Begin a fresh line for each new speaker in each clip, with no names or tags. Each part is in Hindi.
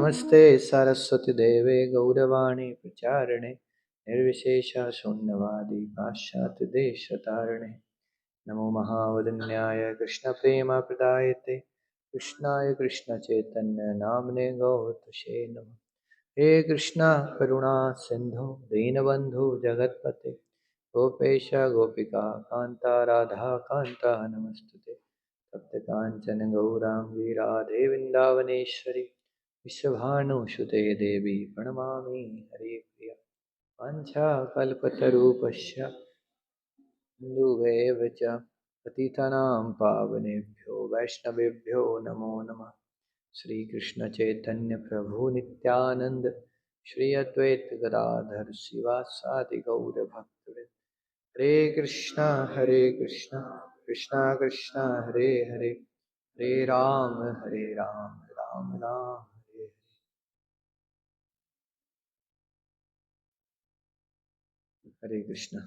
नमस्ते सरस्वती देवे गौरवाणी प्रचारिणे निर्विशेष शून्यवादी पाश्चात्य देशतारिणे नमो महावदन्याय कृष्णप्रेमप्रदायते कृष्णाय कृष्णचैतन्य नाम्ने गौतुषे नमः। हे कृष्णा करुणा सिंधु दीनबंधु जगत्पते गोपेश गोपिका कांता राधा कांता नमस्तुते तप्त कांचन गौरांगी राधे वृंदावनेश्वरी विश्वभानुसुते देवी प्रणमामि हरिप्रिया वाञ्छाकल्पतरूपस्य सिन्धुभैव च पतितानां पावनेभ्यो वैष्णवेभ्यो नमो नमः। श्री कृष्ण चैतन्य प्रभु नित्यानंद श्री अद्वैत गदाधर शिवासादि गौर भक्तवृंद हरे कृष्णा कृष्णा कृष्णा हरे हरे हरे राम राम राम हरे हरे कृष्णा।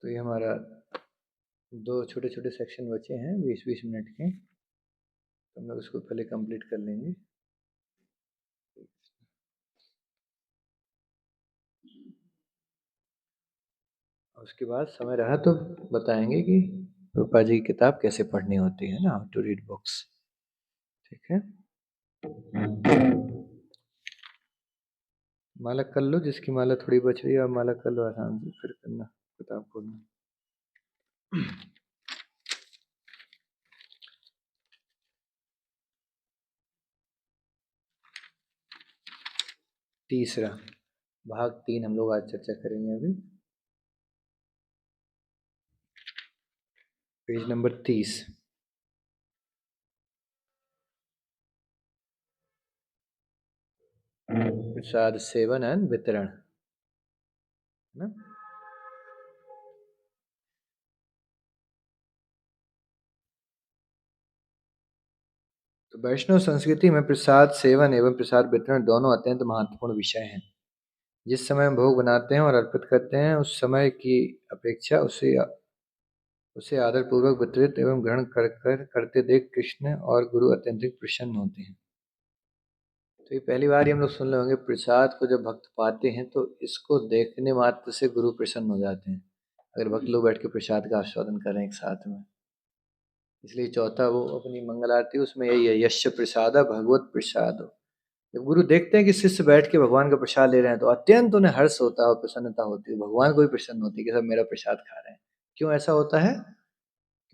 तो ये हमारा दो छोटे छोटे सेक्शन बचे हैं 20-20 मिनट के, तो हम लोग इसको पहले कंप्लीट कर लेंगे। उसके बाद समय रहा तो बताएंगे कि रूपा जी की किताब कैसे पढ़नी होती है ना, हाउ टू रीड बुक्स। ठीक है, माला कर लो, जिसकी माला थोड़ी बच रही है आप माला कर लो आसान से, फिर करना किताब खोलना। तीसरा भाग 3 हम लोग आज चर्चा करेंगे। अभी page number 30। Prasad seven and वितरण ना। तो वैष्णव संस्कृति में प्रसाद सेवन एवं प्रसाद वितरण दोनों अत्यंत महत्वपूर्ण विषय हैं। जिस समय हम भोग बनाते हैं और अर्पित करते हैं उस समय की अपेक्षा उसे आदर पूर्वक वितरित एवं ग्रहण करते देख कृष्ण और गुरु अत्यंत प्रसन्न होते हैं। तो ये पहली बार ही हम लोग सुन रहे होंगे, प्रसाद को जब भक्त पाते हैं तो इसको देखने मात्र से गुरु प्रसन्न हो जाते हैं, अगर भक्त लोग बैठ के प्रसाद का आस्वादन करें एक साथ में। इसलिए चौथा वो अपनी मंगल आरती उसमें यही है, यश प्रसाद भगवत प्रसाद। जब गुरु देखते हैं कि शिष्य बैठ के भगवान का प्रसाद ले रहे हैं तो अत्यंत उन्हें हर्ष होता है और प्रसन्नता होती है, भगवान को भी प्रसन्न होती है कि सब मेरा प्रसाद खा रहे हैं। क्यों ऐसा होता है?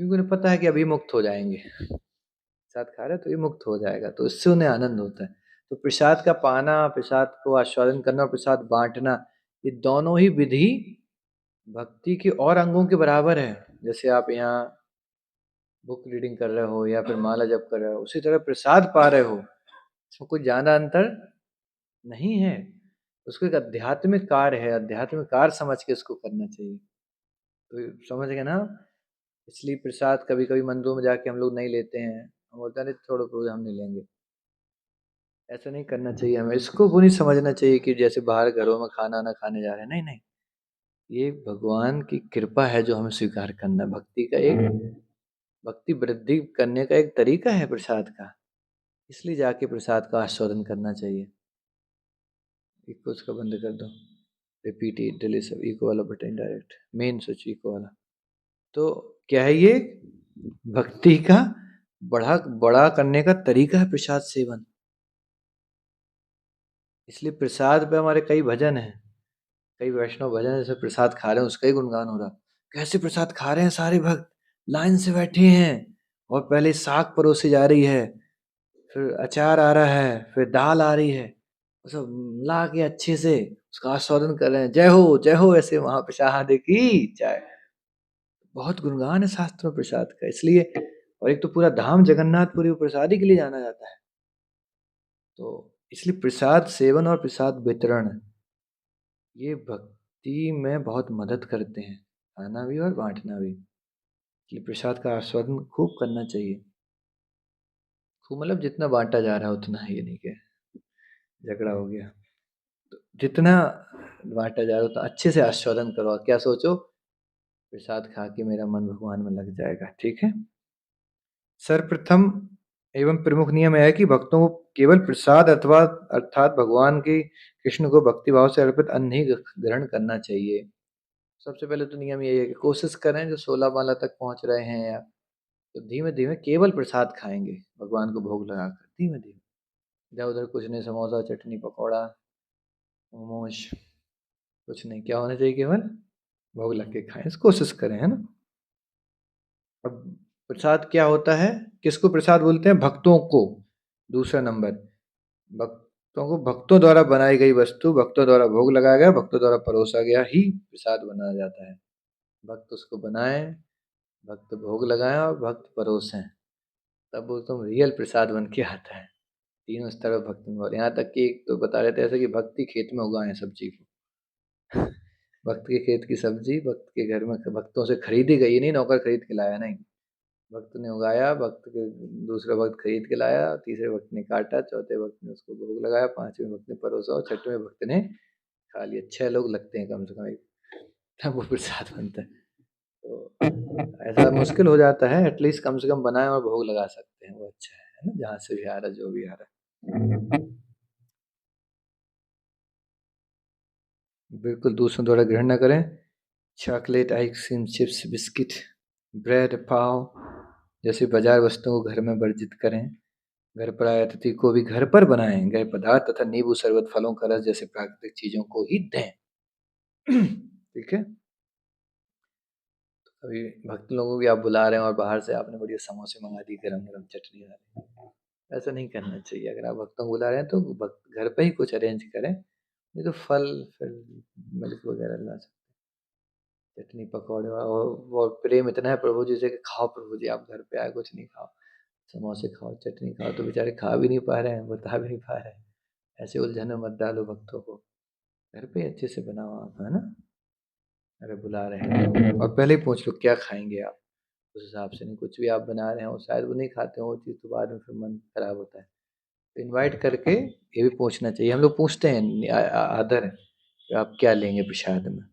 क्योंकि उन्हें पता है कि अभी मुक्त हो जाएंगे, प्रसाद खा रहे हैं तो ये मुक्त हो जाएगा, तो इससे उन्हें आनंद होता है। तो प्रसाद का पाना, प्रसाद को आस्वादन करना और प्रसाद बांटना, ये दोनों ही विधि भक्ति के और अंगों के बराबर है। जैसे आप यहाँ बुक रीडिंग कर रहे हो या फिर माला जप कर रहे हो, उसी तरह प्रसाद पा रहे हो, इसमें कुछ ज्यादा अंतर नहीं है। उसको एक आध्यात्मिक कार्य है, आध्यात्मिक कार्य समझ के इसको करना चाहिए। तो समझ गए ना। इसलिए प्रसाद कभी कभी मंदिरों में जाके हम लोग नहीं लेते हैं, हम बोलते हैं छोड़ो प्रभु हम नहीं लेंगे, ऐसा नहीं करना चाहिए। हमें इसको वो नहीं समझना चाहिए कि जैसे बाहर घरों में खाना ना खाने जा रहे हैं, नहीं नहीं, ये भगवान की कृपा है जो हमें स्वीकार करना। भक्ति का एक भक्ति वृद्धि करने का एक तरीका है प्रसाद का, इसलिए जाके प्रसाद का आस्वादन करना चाहिए। इको उसका बंद कर दो, रिपीट डिलीट सब इको वाला button direct main switch echo वाला। तो क्या है ये? भक्ति का बड़ा बड़ा करने का तरीका है प्रसाद सेवन। इसलिए प्रसाद पे हमारे कई भजन हैं, कई वैष्णव भजन है, जैसे प्रसाद खा रहे हैं उसका ही गुणगान हो रहा, कैसे प्रसाद खा रहे हैं सारे भक्त, लाइन से बैठे हैं और पहले साग परोसी जा रही है, फिर अचार आ रहा है, फिर दाल आ रही है, सब मिला के अच्छे से उसका आस्वादन कर रहे हैं, जय हो, ऐसे वहां प्रसाद की चाय। बहुत गुणगान है शास्त्र में प्रसाद का, इसलिए। और एक तो पूरा धाम जगन्नाथपुरी प्रसाद ही के लिए जाना जाता है। तो इसलिए प्रसाद सेवन और प्रसाद वितरण ये भक्ति में बहुत मदद करते हैं, खाना भी और बांटना भी। कि प्रसाद का आस्वादन खूब करना चाहिए, खूब मतलब जितना बांटा जा रहा है उतना, ये नहीं कि झगड़ा हो गया। तो जितना बांटा जा रहा है उतना अच्छे से आस्वादन करो। क्या सोचो, प्रसाद खा के मेरा मन भगवान में लग जाएगा। ठीक है। सर्वप्रथम एवं प्रमुख नियम यह है कि भक्तों को केवल प्रसाद अथवा अर्थात भगवान की कृष्ण को भक्ति भाव से अर्पित अन्न ही ग्रहण करना चाहिए। सबसे पहले तो नियम यही है कि कोशिश करें जो 16 माला तक पहुंच रहे हैं या तो धीमे धीमे केवल प्रसाद खाएंगे भगवान को भोग लगाकर धीमे धीमे। इधर उधर कुछ नहीं, समोसा चटनी पकौड़ा मोमोज कुछ नहीं, क्या होना चाहिए, केवल भोग लग के खाएं, इस कोशिश करें, है ना। अब प्रसाद क्या होता है, किसको प्रसाद बोलते हैं, भक्तों को। दूसरा नंबर, भक्तों को, भक्तों द्वारा बनाई गई वस्तु, भक्तों द्वारा भोग लगाया गया, भक्तों द्वारा परोसा गया ही प्रसाद बनाया जाता है। भक्त उसको बनाए, भक्त भोग लगाए और भक्त परोसें, तब वो तुम रियल प्रसाद बन के आता है। तीनों स्तर पर भक्त इन्वॉल्व, यहाँ तक कि एक तो बता रहे थे ऐसे कि भक्ति खेत में उगाए सब्जी को। भक्त के खेत की सब्जी भक्त के घर में भक्तों से खरीदी गई, नहीं नौकर खरीद के लाया, नहीं, भक्त ने उगाया, भक्त के दूसरा भक्त खरीद के लाया, तीसरे भक्त ने काटा, चौथे भक्त ने उसको भोग लगाया, पांचवें भक्त ने परोसा और छठवें भक्त ने खा लिया। 6 लोग लगते हैं कम से कम एक, तब वो प्रसाद बनता है। तो ऐसा मुश्किल हो जाता है, एटलीस्ट कम से कम बनाए और भोग लगा सकते हैं, वो अच्छा है ना, जहाँ से भी आ रहा जो भी आ रहा। बिल्कुल दूसरों द्वारा ग्रहण न करें। Chocolate, ice cream, chips, biscuit, bread, पाव जैसी बाजार वस्तुओं को घर में वर्जित करें। घर पर आए अतिथि को भी घर पर बनाएं गए पदार्थ तथा नींबू शरबत, फलों का रस जैसे प्राकृतिक चीजों को ही दें। ठीक है। अभी भक्त लोगों को भी आप बुला रहे हैं और बाहर से आपने बढ़िया समोसे मंगा दी, गरम गरम चटनी वाले, ऐसा नहीं करना चाहिए। अगर आप भक्तों को बुला रहे हैं तो घर पे ही कुछ अरेंज करें, नहीं तो फल फिर मिल्क वगैरह ला सकते, चटनी पकौड़े और प्रेम इतना है प्रभु जी से कि खाओ प्रभु जी, आप घर पे आए कुछ नहीं खाओ, समोसे खाओ चटनी खाओ, तो बेचारे खा भी नहीं पा रहे हैं, बता भी नहीं पा रहे हैं। ऐसे उलझन में मत डालो भक्तों को, घर पे अच्छे से बनाओ आप, है ना। अगर बुला रहे हैं तो और पहले ही पूछ लो क्या खाएंगे आप, उस हिसाब से, नहीं कुछ भी आप बना रहे हो शायद वो नहीं खाते हो वो चीज़, तो बाद में फिर मन खराब होता है। तो इनवाइट करके ये भी पूछना चाहिए, हम लोग पूछते हैं, आदर है कि आप क्या लेंगे प्रसाद में,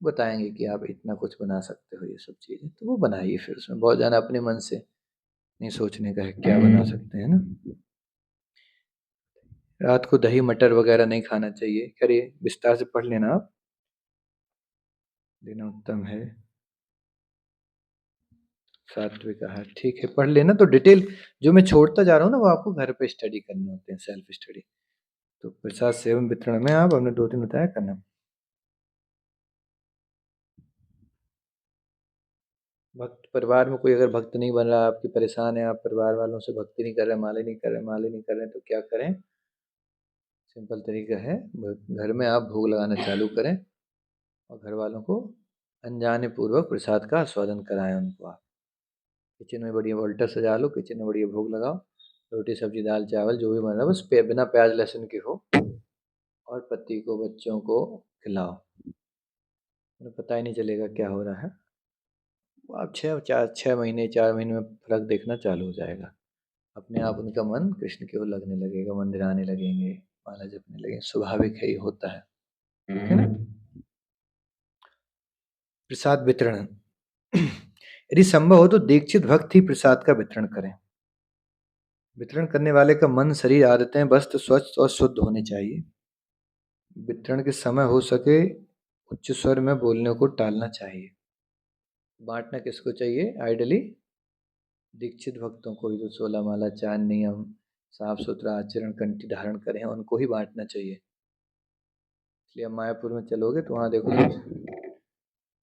बताएंगे कि आप इतना कुछ बना सकते हो ये सब चीज़ें, तो वो बनाइए, फिर उसमें बहुत ज़्यादा अपने मन से नहीं सोचने का है क्या बना सकते हैं ना। रात को दही मटर वगैरह नहीं खाना चाहिए, करिए विस्तार से पढ़ लेना आप, लेना उत्तम है। सात्विक आहार ठीक है, पढ़ लेना, तो डिटेल जो मैं छोड़ता जा रहा हूँ ना वो आपको घर पे स्टडी करने होते हैं, सेल्फ स्टडी। तो प्रसाद सेवन वितरण में आप हमने 2 दिन बताया करना। भक्त परिवार में कोई अगर भक्त नहीं बन रहा, आपकी परेशान है, आप परिवार वालों से भक्ति नहीं कर रहे, माले नहीं कर रहे, माले नहीं कर रहे, तो क्या करें, सिंपल तरीका है, घर में आप भोग लगाना चालू करें और घर वालों को अनजाने पूर्वक प्रसाद का आस्वादन कराएं उनको। आप किचन में बढ़िया वोल्टर सजा लो, किचन में बढ़िया भोग लगाओ, रोटी सब्जी दाल चावल जो भी बन रहा है बस बिना प्याज लहसुन के हो, और पति को बच्चों को खिलाओ, उन्हें पता ही नहीं चलेगा क्या हो रहा है। वो आप 6 महीने 4 महीने में फर्क देखना चालू हो जाएगा, अपने आप उनका मन कृष्ण की ओर लगने लगेगा, मंदिर आने लगेंगे, माला जपने लगेंगे, स्वाभाविक है, ही होता है। ठीक है ना। प्रसाद वितरण, यदि संभव हो तो दीक्षित भक्त ही प्रसाद का वितरण करें। वितरण करने वाले का मन शरीर आदतें वस्त्र स्वच्छ और शुद्ध होने चाहिए। वितरण के समय हो सके उच्च स्वर में बोलने को टालना चाहिए। बांटना किसको चाहिए, आइडली दीक्षित भक्तों को ही, जो 16 माला 4 नियम साफ सुथरा आचरण कंठी धारण करें उनको ही बांटना चाहिए। इसलिए मायापुर में चलोगे तो वहाँ देखो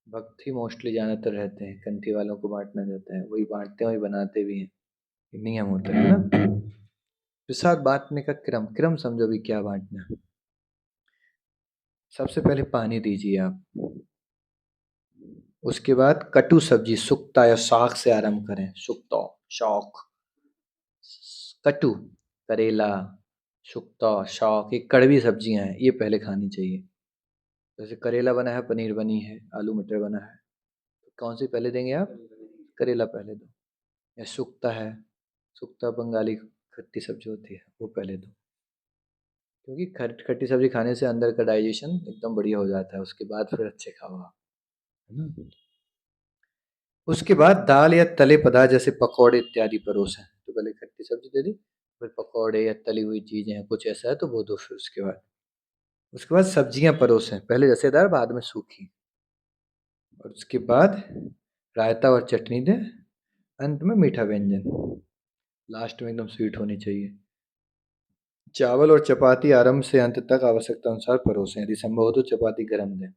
भक्त ही मोस्टली ज़्यादातर रहते हैं, कंठी वालों को बांटना जाता है, वही बांटते हैं वही बनाते भी हैं, ये नियम होता है ना। प्रसाद बांटने का क्रम, क्रम समझो भी क्या बांटना है। सबसे पहले पानी दीजिए आप, उसके बाद कटु सब्जी सुक्ता या साग से आरंभ करें, सुक्ता शौक, कटु करेला, सुक्ता शाक, ये कड़वी सब्जियां हैं, ये पहले खानी चाहिए। जैसे करेला बना है, पनीर बनी है, आलू मटर बना है, तो कौन सी पहले देंगे आप, करेला पहले दो। या सुक्ता है, सुक्ता बंगाली खट्टी सब्जी होती है, वो पहले दो, क्योंकि खट्टी सब्जी खाने से अंदर का डाइजेशन एकदम बढ़िया हो जाता है, उसके बाद फिर अच्छे खाओ आप, है ना। उसके बाद दाल या तले पदार्थ जैसे पकौड़े इत्यादि परोसें। तो पहले खट्टी सब्जी दे दी, फिर पकौड़े या तली हुई चीज़ें हैं, कुछ ऐसा है तो वो दो फिर उसके बाद सब्जियाँ परोसें, पहले रसेदार बाद में सूखी। और उसके बाद रायता और चटनी दें, अंत में मीठा व्यंजन, लास्ट में एकदम स्वीट होनी चाहिए। चावल और चपाती आरंभ से अंत तक आवश्यकता अनुसार परोसें, यदि संभव हो तो चपाती गरम दें,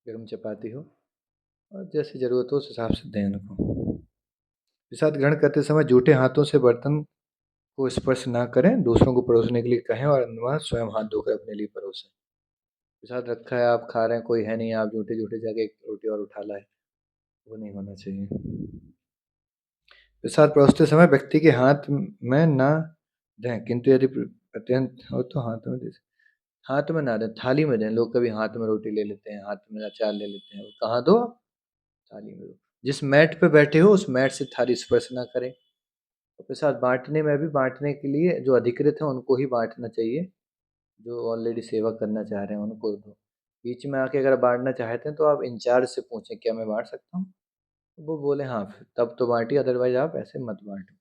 गरम चपाती हो, और जैसी ज़रूरत हो उस हिसाब से दें उनको। प्रसाद ग्रहण करते समय जूठे हाथों से बर्तन को स्पर्श ना करें, दूसरों को परोसने के लिए कहें और वह स्वयं हाथ धोकर अपने लिए परोसें। प्रसाद रखा है, आप खा रहे हैं, कोई है नहीं, आप जूठे जूठे जाके एक रोटी और उठा लाए, वो नहीं होना चाहिए। प्रसाद परोसते समय व्यक्ति के हाथ में ना दें, किंतु यदि अत्यंत हो तो हाथ में दे, हाथ में ना दें, थाली में दें। लोग कभी हाथ में रोटी ले लेते हैं, हाथ में अचार ले लेते हैं, वो कहाँ दो आप, थाली में दो। जिस मैट पे बैठे हो उस मैट से थाली स्पर्श ना करें। और प्रसाद बांटने में भी, बांटने के लिए जो अधिकृत हैं उनको ही बांटना चाहिए, जो ऑलरेडी सेवा करना चाह रहे हैं उनको दो। बीच में आके अगर बांटना चाहते हैं तो आप इंचार्ज से पूछें क्या मैं बांट सकता हूँ, वो बोले हाँ, फिर तब तो बांटिए, अदरवाइज आप ऐसे मत बांटो,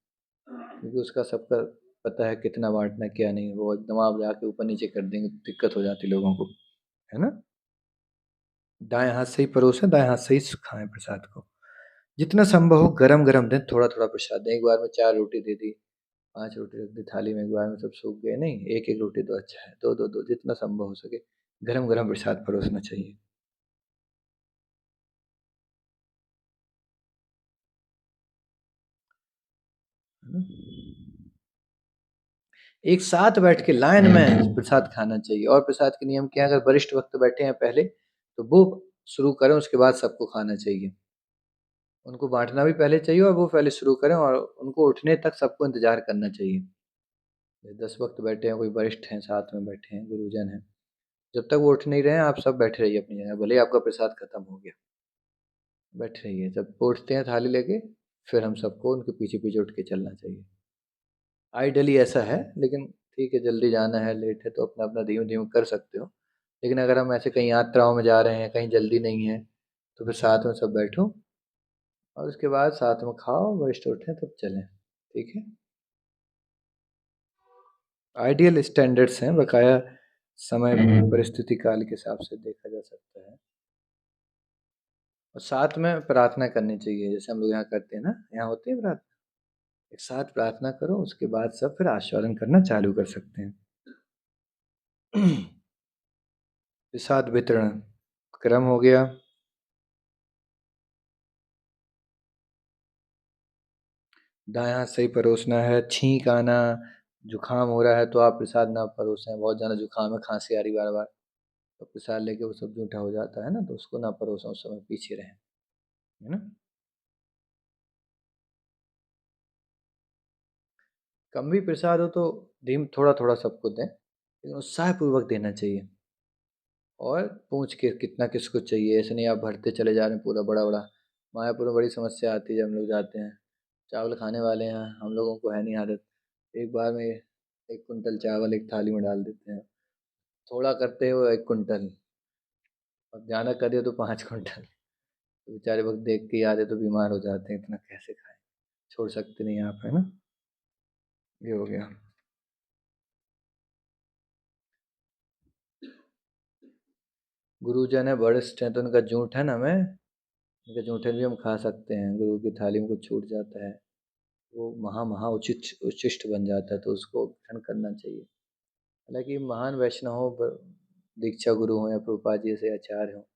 क्योंकि उसका सबका पता है कितना बांटना है, क्या नहीं। वो एकदम आप जाके ऊपर नीचे कर देंगे तो दिक्कत हो जाती लोगों को, है ना। दाएं हाथ से ही परोसें, दाएं हाथ से ही खाएं प्रसाद को। जितना संभव हो गरम गरम दें, थोड़ा थोड़ा प्रसाद दें। एक बार में 4 रोटी दे दी, 5 रोटी रख दी थाली में, एक बार में सब सूख गए, नहीं, एक एक रोटी तो अच्छा है, दो दो दो, जितना संभव हो सके गरम गरम प्रसाद परोसना चाहिए, है ना। एक साथ बैठ के लाइन में प्रसाद खाना चाहिए। और प्रसाद के नियम क्या है, अगर वरिष्ठ भक्त बैठे हैं पहले तो वो शुरू करें, उसके बाद सबको खाना चाहिए। उनको बांटना भी पहले चाहिए और वो पहले शुरू करें, और उनको उठने तक सबको इंतजार करना चाहिए। 10 वक्त बैठे हैं, कोई वरिष्ठ हैं साथ में बैठे हैं, गुरुजन हैं, जब तक वो उठ नहीं रहे हैं आप सब बैठे रहिए अपनी जगह, भले ही आपका प्रसाद खत्म हो गया, बैठे रहिए। जब वो उठते हैं थाली लेके, फिर हम सबको उनके पीछे पीछे उठ के चलना चाहिए। आइडियली ऐसा है, लेकिन ठीक है, जल्दी जाना है, लेट है तो अपना अपना धीमे धीमे कर सकते हो। लेकिन अगर हम ऐसे कहीं यात्राओं में जा रहे हैं, कहीं जल्दी नहीं है, तो फिर साथ में सब बैठो और उसके बाद साथ में खाओ, वरिष्ठ उठें तब चलें, ठीक है। आइडियल स्टैंडर्ड्स हैं, बकाया समय परिस्थिति काल के हिसाब से देखा जा सकता है। और साथ में प्रार्थना करनी चाहिए, जैसे हम लोग यहाँ करते हैं ना, यहाँ होती है प्रार्थना, एक साथ प्रार्थना करो, उसके बाद सब फिर आस्वादन करना चालू कर सकते हैं। प्रसाद वितरण क्रम हो गया। दाएं हाथ से ही परोसना है। छींक आना, जुकाम हो रहा है तो आप प्रसाद ना परोसें, बहुत ज़्यादा जुकाम है, खांसी आ रही बार बार, तो प्रसाद लेके वो सब जूठा हो जाता है ना, तो उसको ना परोसें, उस समय पीछे रहें, है ना। कम भी प्रसाद हो तो धीम थोड़ा थोड़ा सबको दें, लेकिन उत्साहपूर्वक देना चाहिए। और पूछ के कितना किसको चाहिए, ऐसे नहीं आप भरते चले जा रहे हैं पूरा बड़ा बड़ा। मायापुर में बड़ी समस्या आती है जब हम लोग जाते हैं, चावल खाने वाले हैं, हम लोगों को है नहीं आदत, एक बार में 1 कुंटल चावल एक थाली में डाल देते हैं, थोड़ा करते हो 1 कुंटल, और ज़्यादा कर दिया तो 5 कुंटल, तो बेचारे वक्त देख के याद है तो बीमार हो जाते हैं, इतना कैसे खाएं, छोड़ सकते नहीं आप, है ना। ये हो गया। गुरुजन है, वरिष्ठ हैं, तो उनका जूठ है ना, में उनके जूठे भी हम खा सकते हैं, गुरु की थाली में कुछ छूट जाता है, वो महा महा उचित उच्छिष्ट बन जाता है, तो उसको ग्रहण करना चाहिए। हालांकि महान वैष्णव हो, दीक्षा गुरु हो या प्रभुपाद जी जैसे आचार्य हो,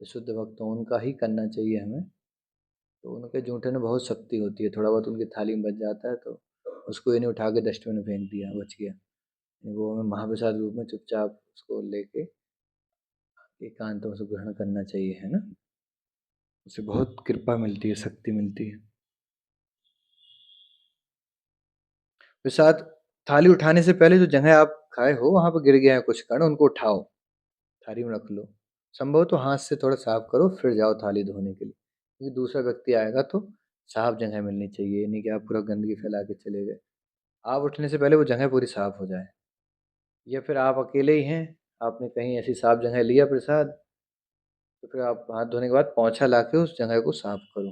शुद्ध भक्त हो, उनका ही करना चाहिए हमें। तो उनके जूठे में बहुत शक्ति होती है, थोड़ा बहुत उनकी थाली में बच जाता है तो उसको ये नहीं उठा के डस्टबिन में फेंक दिया बच गया, वो हमें महाप्रसाद रूप में चुपचाप उसको लेके एकांत में उसको ग्रहण करना चाहिए, है ना। उससे बहुत कृपा मिलती है, शक्ति मिलती है। प्रसाद थाली उठाने से पहले जो जगह आप खाए हो वहां पर गिर गया है कुछ कण, उनको उठाओ, थाली में रख लो। संभव तो हाथ से थोड़ा साफ करो फिर जाओ थाली धोने के लिए, क्योंकि दूसरा व्यक्ति आएगा तो साफ जगह मिलनी चाहिए, ये नहीं कि आप पूरा गंदगी फैला के चले गए। आप उठने से पहले वो जगह पूरी साफ हो जाए, या फिर आप अकेले ही हैं, आपने कहीं ऐसी साफ जगह लिया प्रसाद, तो फिर आप हाथ धोने के बाद पोंछा ला के उस जगह को साफ करो,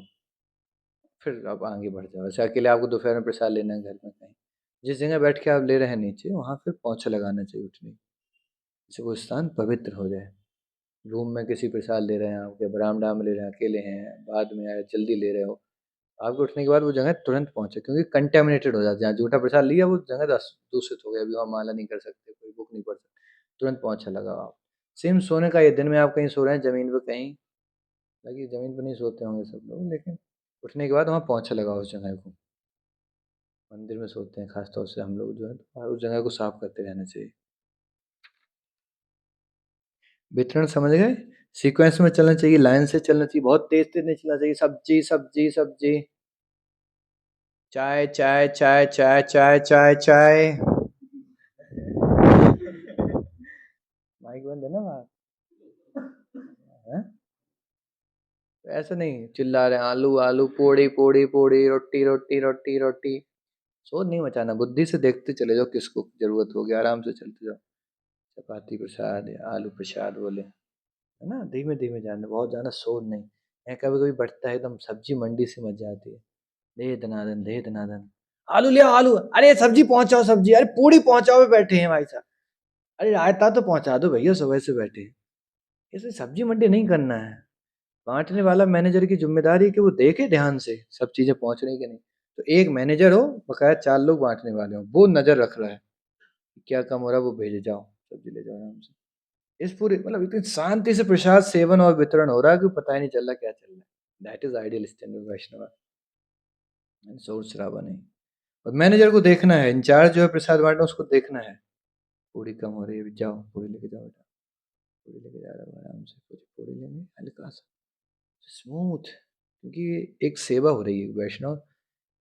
फिर आप आगे बढ़ जाओ। ऐसे अकेले आपको दोपहर में प्रसाद लेना है घर में कहीं, जिस जगह बैठ के आप ले रहे हैं नीचे, वहाँ फिर पोंछा लगाना चाहिए उठने, जिससे वो स्थान पवित्र हो जाए। रूम में किसी प्रसाद ले रहे हैं आप, या बरामदा में ले रहे हैं, अकेले हैं, बाद में आए, जल्दी ले रहे हो, आपको उठने के बाद वो जगह तुरंत पहुँचे, क्योंकि कंटेमिनेटेड हो जाता है। जहाँ जूठा प्रसाद लिया वो जगह दूषित हो गया, अभी वहाँ माला नहीं कर सकते, कोई बुक नहीं पढ़ सकते, तुरंत पोंछा लगाओ आप। सेम सोने का ये, दिन में आप कहीं सो रहे हैं ज़मीन पे कहीं, हालाँकि ज़मीन पे नहीं सोते होंगे सब लोग, लेकिन उठने के बाद वहाँ पोंछा लगाओ उस जगह को। मंदिर में सोते हैं खास तौर से हम लोग जो है, तो उस जगह को साफ करते रहना चाहिए। वितरण समझ गए? सीक्वेंस में चलना चाहिए, लाइन से चलना चाहिए, बहुत तेज-तेज नहीं चलना चाहिए। सब्जी, सब्जी, सब्जी। चाय, चाय, चाय, चाय, चाय, चाय, चाय। माइक बंद है ना वहाँ? हैं? तो ऐसे नहीं चिल्ला रहे हैं, आलू, आलू, पोड़ी, पोड़ी, पोड़ी, रोटी, रोटी, रोटी, रोटी। शोर नहीं मचाना, बुद्धि से देखते चले जाओ किसको ज़रूरत होगी, आराम से चलते जाओ। चपाती प्रसाद या आलू प्रसाद बोले, है ना? धीमे-धीमे जाना, बहुत ज़्यादा शोर नहीं। यहाँ कभी-कभी बढ़ता है एकदम, सब्जी मंडी से मच जाती है। दे दनादन, दे दनादन। आलू ले आओ, आलू। अरे सब्जी पहुँचाओ सब्जी, अरे पूड़ी पहुँचाओ, बैठे हैं भाई साहब। अरे रायता तो पहुँचा दो भैया, सुबह से बैठे हैं। ऐसे सब्जी मंडी नहीं करना है। बाँटने वाला मैनेजर की ज़िम्मेदारी है कि वो देखे ध्यान से सब चीज़ें पहुँच रही कि नहीं। तो एक मैनेजर हो, बकाया 4 लोग बाँटने वाले हों, वो नज़र रख रहा है, क्या कम हो रहा है वो भेजे जाओ, सब्जी ले जाओ आराम से। इस पूरे मतलब इतनी शांति से प्रसाद सेवन और वितरण हो रहा है कि पता ही नहीं चल रहा क्या चल रहा है। दैट इज़ आइडियल स्टैंडर्ड वैष्णव, शोर शराबा नहीं। और मैनेजर को देखना है, इंचार्ज जो है प्रसाद बांटना, उसको देखना है, पूरी कम हो रही है, जाओ पूरी लेके जाओ बेटा, पूरी लेके जा रहा हूँ आराम से, कुछ पूरी लेंगे हल्का सा स्मूथ, क्योंकि एक सेवा हो रही है वैष्णव,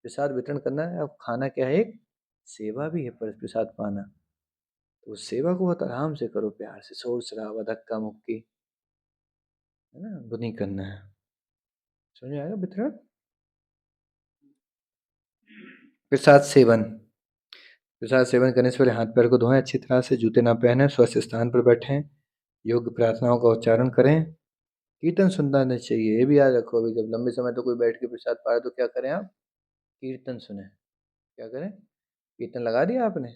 प्रसाद वितरण करना है। अब खाना क्या है, एक सेवा भी है, पर प्रसाद पाना, तो उस सेवा को बहुत आराम से करो, प्यार से, शोर शराबा धक्का मुक्की, है ना, वो नहीं करना है। समझ में आएगा वितरण? प्रसाद सेवन, प्रसाद सेवन करने से पहले हाथ पैर को धोएं अच्छी तरह से, जूते ना पहने, स्वस्थ स्थान पर बैठें, योग्य प्रार्थनाओं का उच्चारण करें, कीर्तन सुनना नहीं चाहिए, ये भी याद रखो। अभी जब लंबे समय तो कोई बैठ के प्रसाद पा रहे तो क्या करें आप? कीर्तन सुने। क्या करें? कीर्तन लगा दिया आपने,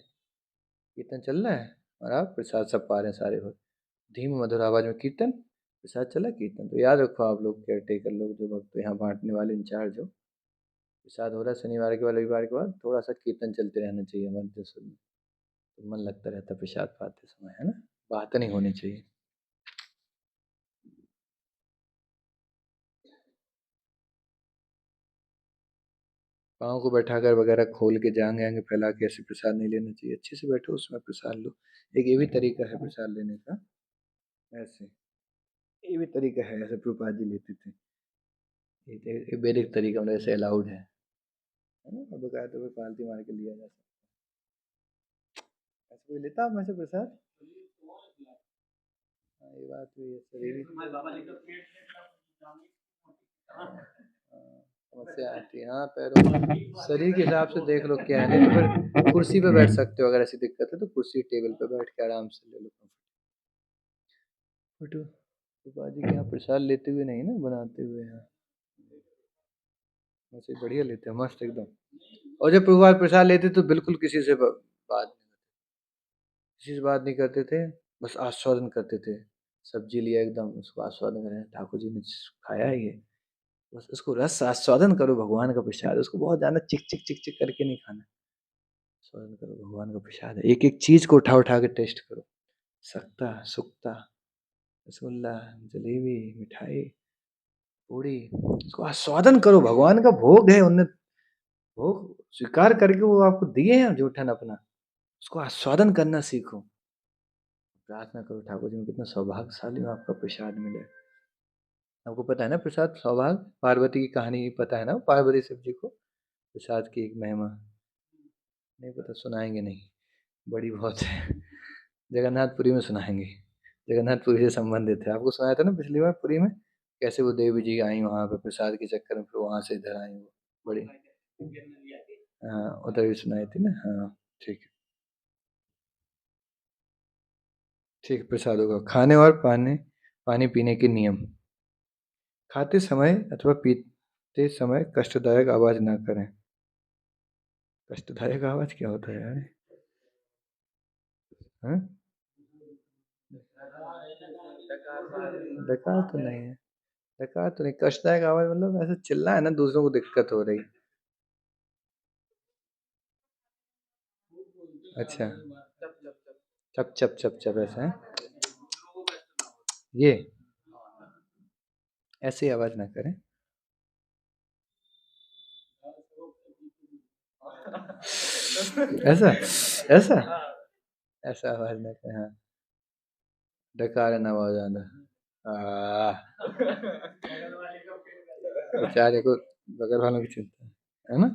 कीर्तन चल रहा है और आप प्रसाद सब पा रहे हैं सारे भक्त, धीमी मधुर आवाज में कीर्तन, प्रसाद चला कीर्तन। तो याद रखो आप लोग, केयर टेकर लोग, जो भक्त यहाँ बांटने वाले इंचार्ज हो, प्रसाद हो रहा है शनिवार के बाद रविवार के बाद, थोड़ा सा कीर्तन चलते रहना चाहिए मंत्र सुनने, तो मन लगता रहता है प्रसाद पाते समय, है ना? बात नहीं होनी चाहिए। पाँव को बैठाकर वगैरह खोल के जांग आंगे फैला के ऐसे प्रसाद नहीं लेना चाहिए, अच्छे से बैठो उसमें प्रसाद लो। एक ये भी तरीका है प्रसाद लेने का, ऐसे, ये भी तरीका है, ऐसे प्रभुपाद जी लेते थे। ये वैदिक तरीका मतलब ऐसे अलाउड है ना? अब कहा तो कोई पालती मार के लिया जा सकता है, ऐसे कोई लेता आप में से प्रसाद? हाँ, ये बात हुई है, शरीर समस्या आती है, हाँ पैरों शरीर के हिसाब से देख लो क्या है, नहीं तो फिर कुर्सी पे बैठ सकते हो, अगर ऐसी दिक्कत है तो कुर्सी टेबल पे बैठ के आराम से ले लो। बट प्रभुपाद जी के यहाँ प्रसाद लेते हुए नहीं ना, बनाते हुए हैं, वैसे बढ़िया लेते हैं मस्त एकदम। और जब प्रभुपाद प्रसाद लेते तो बिल्कुल किसी से बात, किसी से बात नहीं करते थे, बस आस्वादन करते थे। सब्जी लिया एकदम उसको आस्वादन करें, ठाकुर जी ने खाया है ये, बस उसको रस आस्वादन करो, भगवान का प्रसाद, उसको बहुत ज़्यादा चिक चिक चिक चिक करके नहीं खाना, आस्वादन करो, भगवान का प्रसाद है, एक एक चीज़ को उठा उठा के टेस्ट करो, सकता सुक्ता, रसगुल्ला, जलेबी, मिठाई, पूड़ी, उसको आस्वादन करो, भगवान का भोग है, उनने भोग स्वीकार करके वो आपको दिए हैं जूठन अपना, उसको आस्वादन करना सीखो। प्रार्थना करो ठाकुर जी में, कितना सौभाग्यशाली हूँ आपका प्रसाद मिले। आपको पता है ना प्रसाद सौभाग्य, पार्वती की कहानी पता है ना, पार्वती शिव जी को प्रसाद की एक महिमा नहीं पता? सुनाएंगे नहीं, बड़ी बहुत है, जगन्नाथपुरी में सुनाएंगे, जगन्नाथपुरी से संबंधित है। आपको सुनाया था ना पिछली बार पुरी में, कैसे वो देवी जी आई वहाँ पे प्रसाद के चक्कर में, फिर वहाँ से इधर आई वो, बड़ी, हाँ उधर भी सुनाई थी ना, हाँ ठीक है। ठीक, प्रसाद होगा। खाने और पानी पानी पीने के नियम, खाते समय अथवा पीते खाते समय कष्टदायक आवाज ना करें। कष्टदायक आवाज क्या होता है यार? हाँ? डकार तो नहीं है। डकार तो नहीं, कष्टदायक आवाज मतलब ऐसे चिल्ला है ना, दूसरों को दिक्कत हो रही। अच्छा, चप चप चप चप ऐसा है। ये ऐसी आवाज ना करें। ऐसा ऐसा ऐसा आवाज ना करें। हाँ, डकार ना आवाज आना। बेचारे को बगल वालों की चिंता है ना।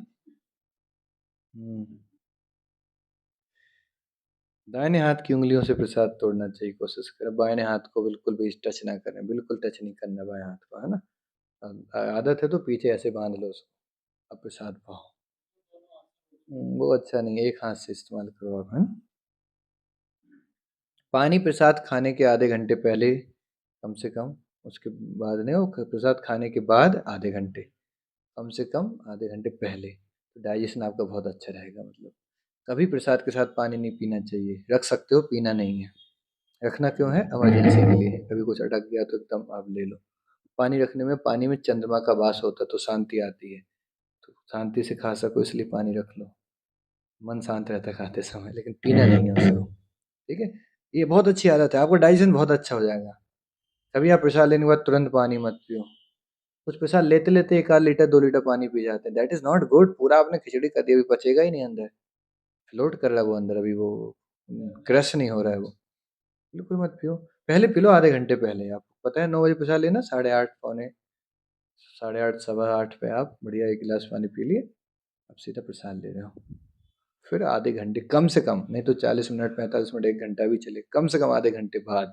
हम्म। दाहिने हाथ की उंगलियों से प्रसाद तोड़ना चाहिए, कोशिश करें बाएं हाथ को बिल्कुल भी टच ना करें, बिल्कुल टच नहीं करना बाएं हाथ को, है ना। आदत है तो पीछे ऐसे बांध लो उसको, अब प्रसाद पाओ। वो अच्छा नहीं है, एक हाथ से इस्तेमाल करो आप, है ना। पानी प्रसाद खाने के आधे घंटे पहले कम से कम, उसके बाद नहीं, वो प्रसाद खाने के बाद आधे घंटे, कम से कम आधे घंटे पहले, तो डाइजेशन आपका बहुत अच्छा रहेगा। मतलब कभी प्रसाद के साथ पानी नहीं पीना चाहिए, रख सकते हो, पीना नहीं है। रखना क्यों है? इमरजेंसी के लिए, कभी कुछ अटक गया तो एकदम आप ले लो। पानी रखने में, पानी में चंद्रमा का वास होता है तो शांति आती है, तो शांति से खा सको इसलिए पानी रख लो। मन शांत रहता है खाते समय, लेकिन पीना नहीं है उसको। ठीक है, ये बहुत अच्छी आदत है, आपका डाइजेशन बहुत अच्छा हो जाएगा। कभी आप प्रसाद लेने के बाद तुरंत पानी मत पियो। कुछ प्रसाद लेते लेते 1 आध लीटर 2 लीटर पानी पी जाते हैं, दैट इज नॉट गुड। पूरा आपने खिचड़ी कर दी, अभी पचेगा ही नहीं अंदर, फ्लोट कर रहा है वो अंदर, अभी वो क्रश नहीं हो रहा है वो। बिल्कुल मत पियो। पहले पी लो, आधे घंटे पहले। आपको पता है 9 बजे प्रसाद लेना, 8:30 पौने 8:30 सवा 8 पे आप बढ़िया 1 गिलास पानी पी लिए, अब सीधा प्रसाद ले रहे हो। फिर आधे घंटे कम से कम, नहीं तो 40 मिनट 45 मिनट 1 घंटा भी चले, कम से कम आधे घंटे बाद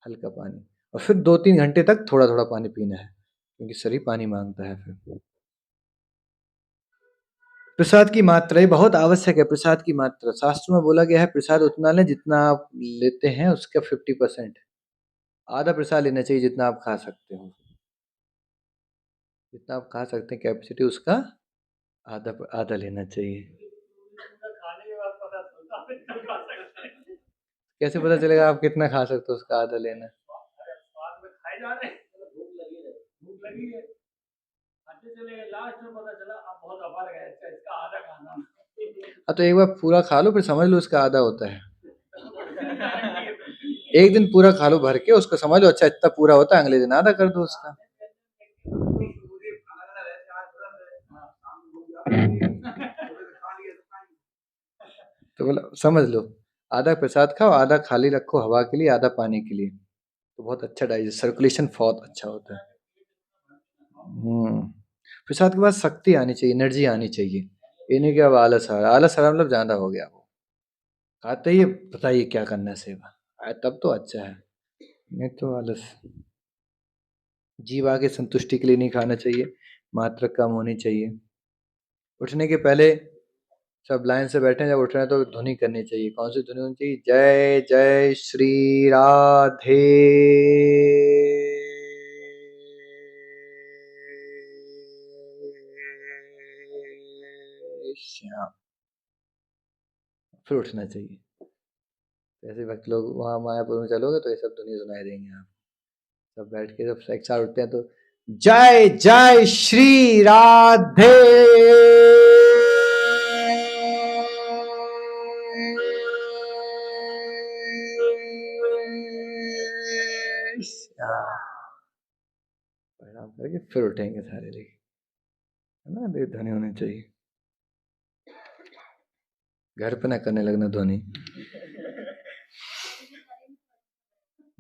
हल्का पानी। और फिर 2-3 घंटे तक थोड़ा थोड़ा पानी पीना है, क्योंकि शरीर पानी मांगता है फिर। प्रसाद की मात्रा ये बहुत आवश्यक है। प्रसाद की मात्रा शास्त्रों में बोला गया है, प्रसाद उतना लें जितना आप लेते हैं उसका 50%। आधा प्रसाद लेना चाहिए जितना आप खा सकते हो, जितना आप खा सकते हैं कैपेसिटी उसका आधा आधा लेना चाहिए। कैसे पता चलेगा आप कितना खा सकते हो, उसका आधा लेना। हाँ, तो एक बार पूरा खा लो, फिर समझ लो उसका आधा होता है। एक दिन पूरा खा लो भर के, उसको समझ लो अच्छा इतना पूरा होता है, अगले दिन आधा कर दो उसका। तो बोला समझ लो, आधा प्रसाद खाओ, आधा खाली रखो हवा के लिए, आधा पानी के लिए, तो बहुत अच्छा डाइजेस्ट, सर्कुलेशन बहुत अच्छा होता है। हम्म। प्रसाद के बाद शक्ति आनी चाहिए, एनर्जी आनी चाहिए। ये नहीं कि अब आलस आ रहा, आलस आ रहा मतलब ज्यादा हो गया वो। खाते ही बताइए क्या करना है सेवा, तब तो अच्छा है, नहीं तो आलस। जीवा के संतुष्टि के लिए नहीं खाना चाहिए, मात्रा कम होनी चाहिए। उठने के पहले सब लाइन से बैठे हैं, जब उठ रहे हैं तो ध्वनि करनी चाहिए। कौन सी ध्वनि होनी चाहिए? जय जय श्री राधे श्याम, फिर उठना चाहिए। ऐसे वक्त लोग वहाँ मायापुर में चलोगे तो ये सब ध्वनि सुनाई देंगे आप। सब बैठ के जब एक साथ उठते हैं तो जय जय श्री राधे श्याम, प्रणाम करके फिर उठेंगे सारे लेके, है ना। देव ध्वनि होनी चाहिए, घर पे ना करने लगना ध्वनि।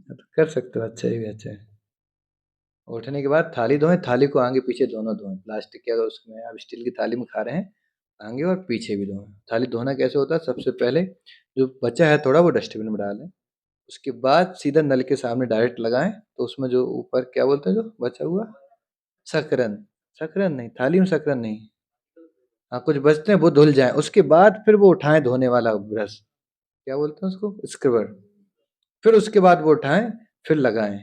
तो कर सकते हो, अच्छा ही भी अच्छा है। उठने के बाद थाली धोएं, थाली को आगे पीछे दोनों धोएं। प्लास्टिक के, अगर उसमें आप स्टील की थाली में खा रहे हैं, आगे और पीछे भी धोएं। थाली धोना कैसे होता है? सबसे पहले जो बचा है थोड़ा वो डस्टबिन में डालें, उसके बाद सीधा नल के सामने डायरेक्ट लगाएं, तो उसमें जो ऊपर क्या बोलते हैं जो बचा हुआ, शकरन, शकरन नहीं, थाली में शकरन नहीं, हाँ कुछ बचते हैं वो धुल जाए, उसके बाद फिर वो उठाएं धोने वाला ब्रश, क्या बोलते हैं उसको, स्क्रबर। फिर उसके बाद वो उठाएं, फिर लगाएं,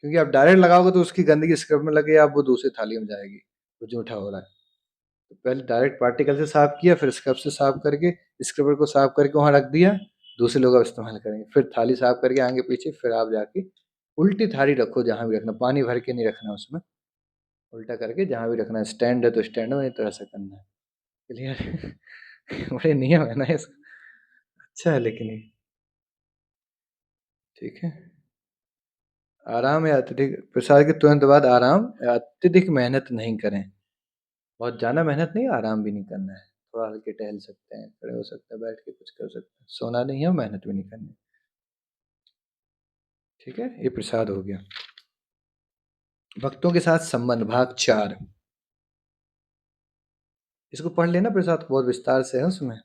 क्योंकि आप डायरेक्ट लगाओगे तो उसकी गंदगी स्क्रब में लगे, आप वो दूसरी थाली में जाएगी। वो जूठा हो रहा है। तो पहले डायरेक्ट पार्टिकल से साफ किया, फिर स्क्रब से साफ करके स्क्रबर को साफ करके वहाँ रख दिया, दूसरे लोग अब इस्तेमाल करेंगे। फिर थाली साफ करके आगे पीछे, फिर आप जाके उल्टी थाली रखो जहाँ भी रखना, पानी भर के नहीं रखना उसमें, उल्टा करके जहाँ भी रखना है, स्टैंड है तो स्टैंड में, इस तरह से करना है। क्लियर? बड़े नियम है ना इसका, अच्छा है लेकिन ये, ठीक है। आराम या अत्यधिक प्रसाद के तुरंत बाद आराम या अत्यधिक मेहनत नहीं करें। बहुत ज़्यादा मेहनत नहीं, आराम भी नहीं करना है, थोड़ा हल्के टहल सकते हैं, खड़े हो सकते हैं, बैठ के कुछ कर सकते हैं, सोना नहीं है और मेहनत भी नहीं करनी। ठीक है, ये प्रसाद हो गया। भक्तों के साथ संबंध भाग 4, इसको पढ़ लेना, प्रसाद बहुत विस्तार से है उसमें।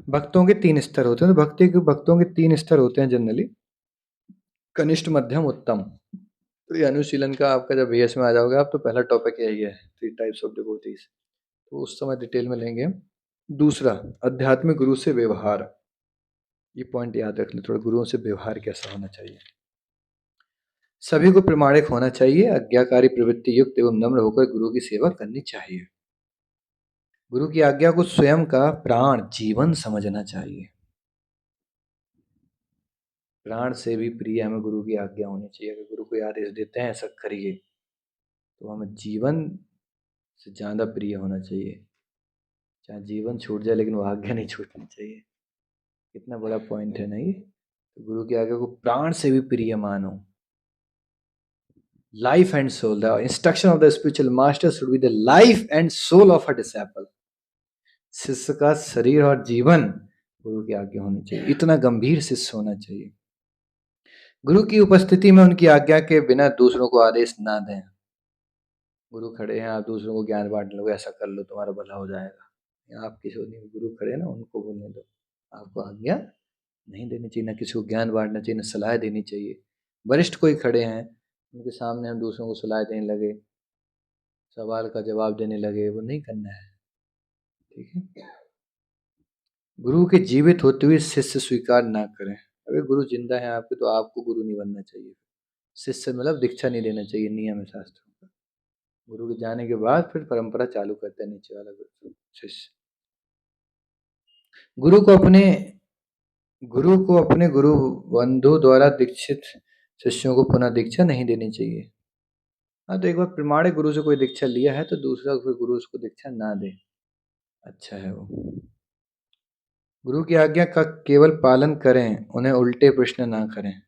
भक्तों के 3 स्तर होते हैं, तो भक्तों के 3 स्तर होते हैं जनरली, कनिष्ठ, मध्यम, उत्तम। तो ये अनुशीलन का आपका जब बीएस में आ जाओगे आप, तो पहला टॉपिक यही है, 3 टाइप्स ऑफ डिवोटीज, तो उस समय डिटेल में लेंगे। दूसरा, आध्यात्मिक गुरु से व्यवहार, ये पॉइंट याद रख लें थोड़ा, गुरुओं से व्यवहार कैसा होना चाहिए। सभी को प्रामाणिक होना चाहिए, आज्ञाकारी प्रवृत्ति युक्त एवं नम्र होकर गुरु की सेवा करनी चाहिए। गुरु की आज्ञा को स्वयं का प्राण जीवन समझना चाहिए। प्राण से भी प्रिय हमें गुरु की आज्ञा होनी चाहिए। अगर गुरु को आदेश देते हैं ऐसा करिए, तो हमें जीवन से ज़्यादा प्रिय होना चाहिए। चाहे जीवन छूट जाए लेकिन वो आज्ञा नहीं छूटनी चाहिए। कितना बड़ा पॉइंट है ना ये। तो गुरु की आज्ञा को प्राण से भी प्रिय मानो। Life and soul, the instruction of the spiritual master should be the life and soul of a disciple. शिष्य का शरीर और जीवन गुरु की आज्ञा होनी चाहिए, इतना गंभीर शिष्य होना चाहिए। गुरु की उपस्थिति में उनकी आज्ञा के बिना दूसरों को आदेश ना दें। गुरु खड़े हैं, आप दूसरों को ज्ञान बांट लो, ऐसा कर लो तुम्हारा भला हो जाएगा, आप किसी गुरु खड़े हैं ना, उनको बोलने दो। आपको आज्ञा नहीं देनी चाहिए, ना किसी को ज्ञान बांटना चाहिए, ना सलाह देनी चाहिए। वरिष्ठ कोई खड़े हैं, उनके सामने हम दूसरों को सलाह देने लगे, सवाल का जवाब देने लगे, वो नहीं करना है। ठीक है। गुरु के जीवित होते हुए शिष्य स्वीकार ना करें। अगर गुरु जिंदा है आपके, तो आपको गुरु नहीं बनना चाहिए। शिष्य मतलब दीक्षा नहीं देना चाहिए, नियम है शास्त्रों का। गुरु के जाने के बाद फिर परंपरा चालू करते हैं नीचे वाला गुरु शिष्य। गुरु को अपने गुरु बंधु द्वारा दीक्षित शिष्यों को पुनः दीक्षा नहीं देनी चाहिए। हाँ, तो एक बार प्रमाणिक गुरु से कोई दीक्षा लिया है तो दूसरा फिर गुरु उसको दीक्षा ना दे, अच्छा है वो। गुरु की आज्ञा का केवल पालन करें, उन्हें उल्टे प्रश्न ना करें।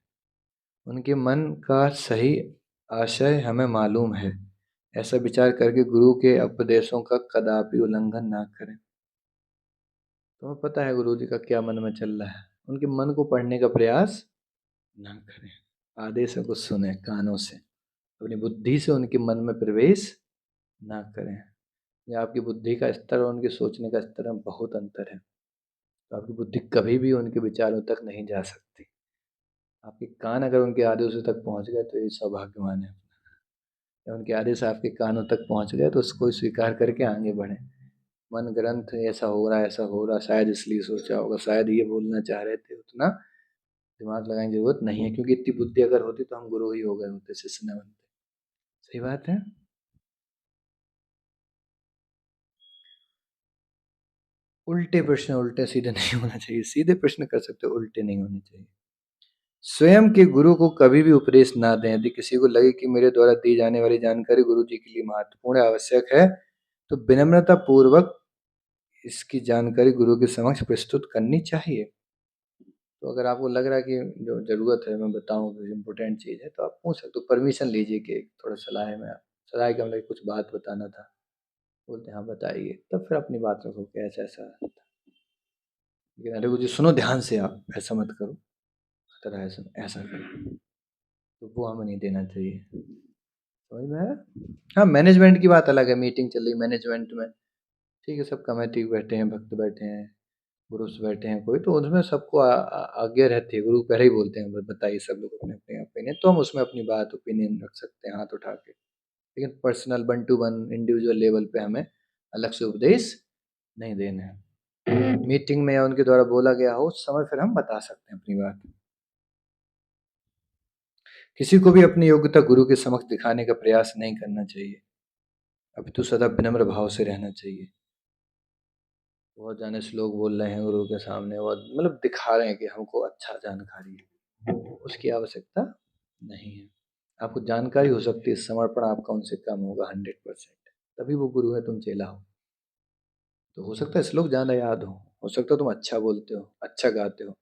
उनके मन का सही आशय हमें मालूम है, ऐसा विचार करके गुरु के उपदेशों का कदापि उल्लंघन ना करें। तुम्हें पता है गुरु जी का क्या मन में चल रहा है, उनके मन को पढ़ने का प्रयास ना करें। आदेशों को सुने कानों से, अपनी बुद्धि से उनके मन में प्रवेश ना करें। या आपकी बुद्धि का स्तर और उनके सोचने का स्तर में बहुत अंतर है, तो आपकी बुद्धि कभी भी उनके विचारों तक नहीं जा सकती। आपके कान अगर उनके आदेशों तक पहुंच गए तो ये सौभाग्यवान है। या उनके आदेश आपके कानों तक पहुंच गए तो उसको स्वीकार करके आगे बढ़े। मन ग्रंथ ऐसा हो रहा है, ऐसा हो रहा, शायद इसलिए सोचा होगा, शायद ये बोलना चाह रहे थे, उतना दिमाग लगाने की जरूरत नहीं है, क्योंकि इतनी बुद्धि अगर होती तो हम गुरु ही हो गए होते, शिष्य न बनते। सही बात है। उल्टे प्रश्न उल्टे सीधे नहीं होना चाहिए, सीधे प्रश्न कर सकते हो, उल्टे नहीं होने चाहिए। स्वयं के गुरु को कभी भी उपदेश ना दें। यदि किसी को लगे कि मेरे द्वारा दी जाने वाली जानकारी गुरु जी के लिए महत्वपूर्ण आवश्यक है, तो विनम्रता पूर्वक इसकी जानकारी गुरु के समक्ष प्रस्तुत करनी चाहिए। तो अगर आपको लग रहा है कि जो ज़रूरत है मैं बताऊँ, कोई इम्पोर्टेंट चीज़ है, तो आप पूछ सकते हो, परमिशन लीजिए कि थोड़ा सलाह है, मैं सलाह का मतलब कुछ बात बताना था। बोलते हैं हाँ बताइए, तब फिर अपनी बात रखो कि ऐसा ऐसा। लेकिन अरे गुरु जी सुनो ध्यान से, आप ऐसा मत करो, खतरा है, ऐसा ऐसा करो, तो वो हमें नहीं देना चाहिए। समझ में आया? हाँ, मैनेजमेंट की बात अलग है, मीटिंग चल रही मैनेजमेंट में, ठीक है, सब कमेटी बैठे हैं, भक्त बैठे हैं, गुरु से बैठे हैं कोई, तो उसमें सबको आज्ञा रहती है, गुरु पहले ही बोलते हैं बताइए सब लोग अपने अपने ओपिनियन, तो हम उसमें अपनी बात ओपिनियन रख सकते हैं हाथ उठा के। लेकिन पर्सनल 1 to 1 इंडिविजुअल लेवल पे हमें अलग से उपदेश नहीं देने हैं। मीटिंग में या उनके द्वारा बोला गया हो उस समय फिर हम बता सकते हैं अपनी बात। किसी को भी अपनी योग्यता गुरु के समक्ष दिखाने का प्रयास नहीं करना चाहिए, अपितु सदा विनम्र भाव से रहना चाहिए। बहुत जाने से लोग बोल रहे हैं गुरु के सामने, और मतलब दिखा रहे हैं कि हमको अच्छा जानकारी है, उसकी आवश्यकता नहीं है। आपको जानकारी हो सकती है, समर्पण आपका उनसे कम होगा 100%, तभी वो गुरु है, तुम चेला हो। तो हो सकता है श्लोक ज्यादा याद हो सकता है तुम अच्छा बोलते हो, अच्छा गाते हो,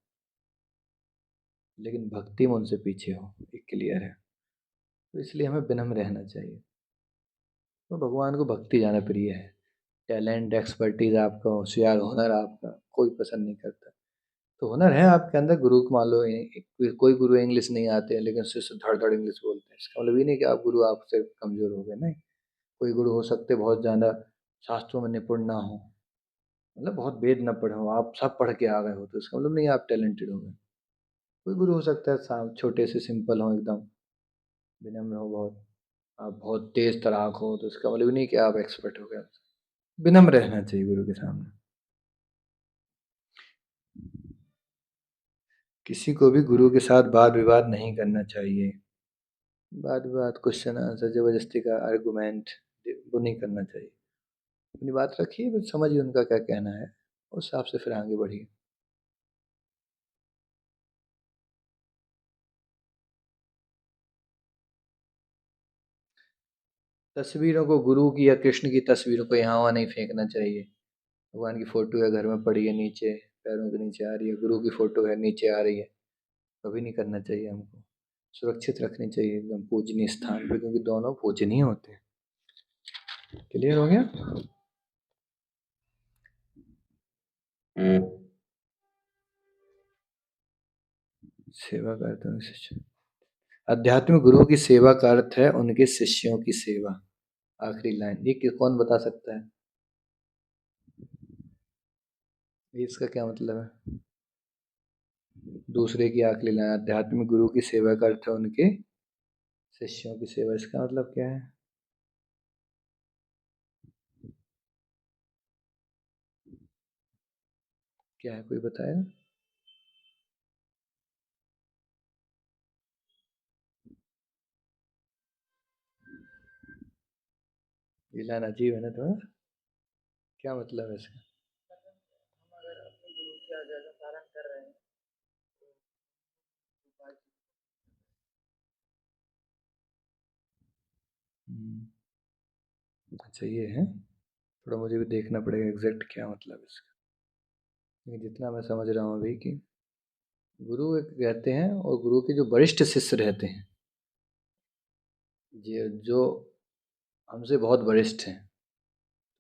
लेकिन भक्ति में उनसे पीछे हो, ये क्लियर है। तो इसलिए हमें विनम्र रहना चाहिए। तो भगवान को भक्ति ज्यादा प्रिय है। टैलेंट, एक्सपर्टीज आपका, होशियार, हुनर आपका कोई पसंद नहीं करता। तो हुनर है आपके अंदर, गुरु को मान लो कोई गुरु इंग्लिश नहीं आते हैं लेकिन शिष्य धड़ धड़ इंग्लिश बोलते हैं, इसका मतलब ये नहीं कि आप गुरु आपसे कमजोर हो गए, नहीं। कोई गुरु हो सकते बहुत ज़्यादा शास्त्रों में निपुण ना हो, मतलब बहुत वेद न पढ़े हो, आप सब पढ़ के आ गए हो, तो इसका मतलब नहीं आप टैलेंटेड हो गए। कोई गुरु हो सकता है छोटे से सिंपल हो, एकदम विनम्र हो बहुत, आप बहुत तेज तराक हो, तो इसका मतलब नहीं कि आप एक्सपर्ट हो गए। विनम्र रहना चाहिए गुरु के सामने। किसी को भी गुरु के साथ वाद विवाद नहीं करना चाहिए। वाद विवाद, क्वेश्चन आंसर, जबरदस्ती का आर्गुमेंट, वो नहीं करना चाहिए। अपनी बात रखिए, फिर समझिए उनका क्या कहना है, उस हिसाब से फिर आगे बढ़िए। तस्वीरों को, गुरु की या कृष्ण की तस्वीरों को यहाँ वहाँ नहीं फेंकना चाहिए। भगवान की फोटो है घर में पड़ी है, नीचे पैरों के नीचे आ रही है, गुरु की फोटो है नीचे आ रही है, कभी नहीं करना चाहिए हमको। सुरक्षित रखनी चाहिए एकदम पूजनीय स्थान पे, क्योंकि दोनों पूजनीय होते हैं। क्लियर हो गया? सेवा करते हैं शिष्य। आध्यात्मिक गुरु की सेवा का अर्थ है उनके शिष्यों की सेवा। आखिरी लाइन ये कौन बता सकता है? ये इसका क्या मतलब है? दूसरे की आखिरी लाइन, आध्यात्मिक गुरु की सेवा का अर्थ है उनके शिष्यों की सेवा, इसका मतलब क्या है? क्या है, कोई बताएगा? ये लाइन अजीब है ना थोड़ा, क्या मतलब है इसका? अच्छा ये है, थोड़ा मुझे भी देखना पड़ेगा एग्जैक्ट क्या मतलब है इसका। लेकिन जितना मैं समझ रहा हूँ अभी कि गुरु एक रहते हैं, और गुरु के जो वरिष्ठ शिष्य रहते हैं, जो हमसे बहुत वरिष्ठ हैं,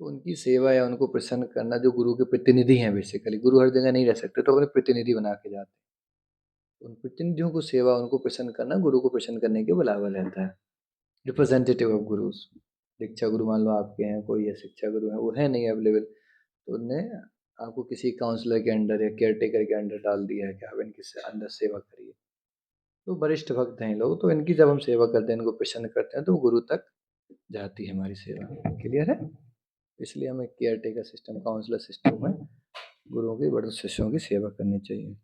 तो उनकी सेवा या उनको प्रसन्न करना, जो गुरु के प्रतिनिधि हैं, बेसिकली गुरु हर जगह नहीं रह सकते, तो अपने प्रतिनिधि बना के जाते हैं। उन प्रतिनिधियों को सेवा, उनको प्रसन्न करना गुरु को प्रसन्न करने के बराबर रहता है। रिप्रेजेंटेटिव ऑफ गुरुज, शिक्षा गुरु मान लो आपके हैं कोई, या शिक्षा गुरु है वो है नहीं अवेलेबल, तो उनने आपको किसी काउंसलर के अंडर या केयर टेकर के अंडर डाल दिया है कि आप इनकी अंदर सेवा करिए। तो वरिष्ठ भक्त हैं लोग, तो इनकी जब हम सेवा करते हैं, इनको प्रसन्न करते हैं, तो गुरु तक जाती है हमारी सेवा। क्लियर है? इसलिए हमें caretaker system, counsellor system में गुरुओं की, बड़े शिष्यों की सेवा करनी चाहिए।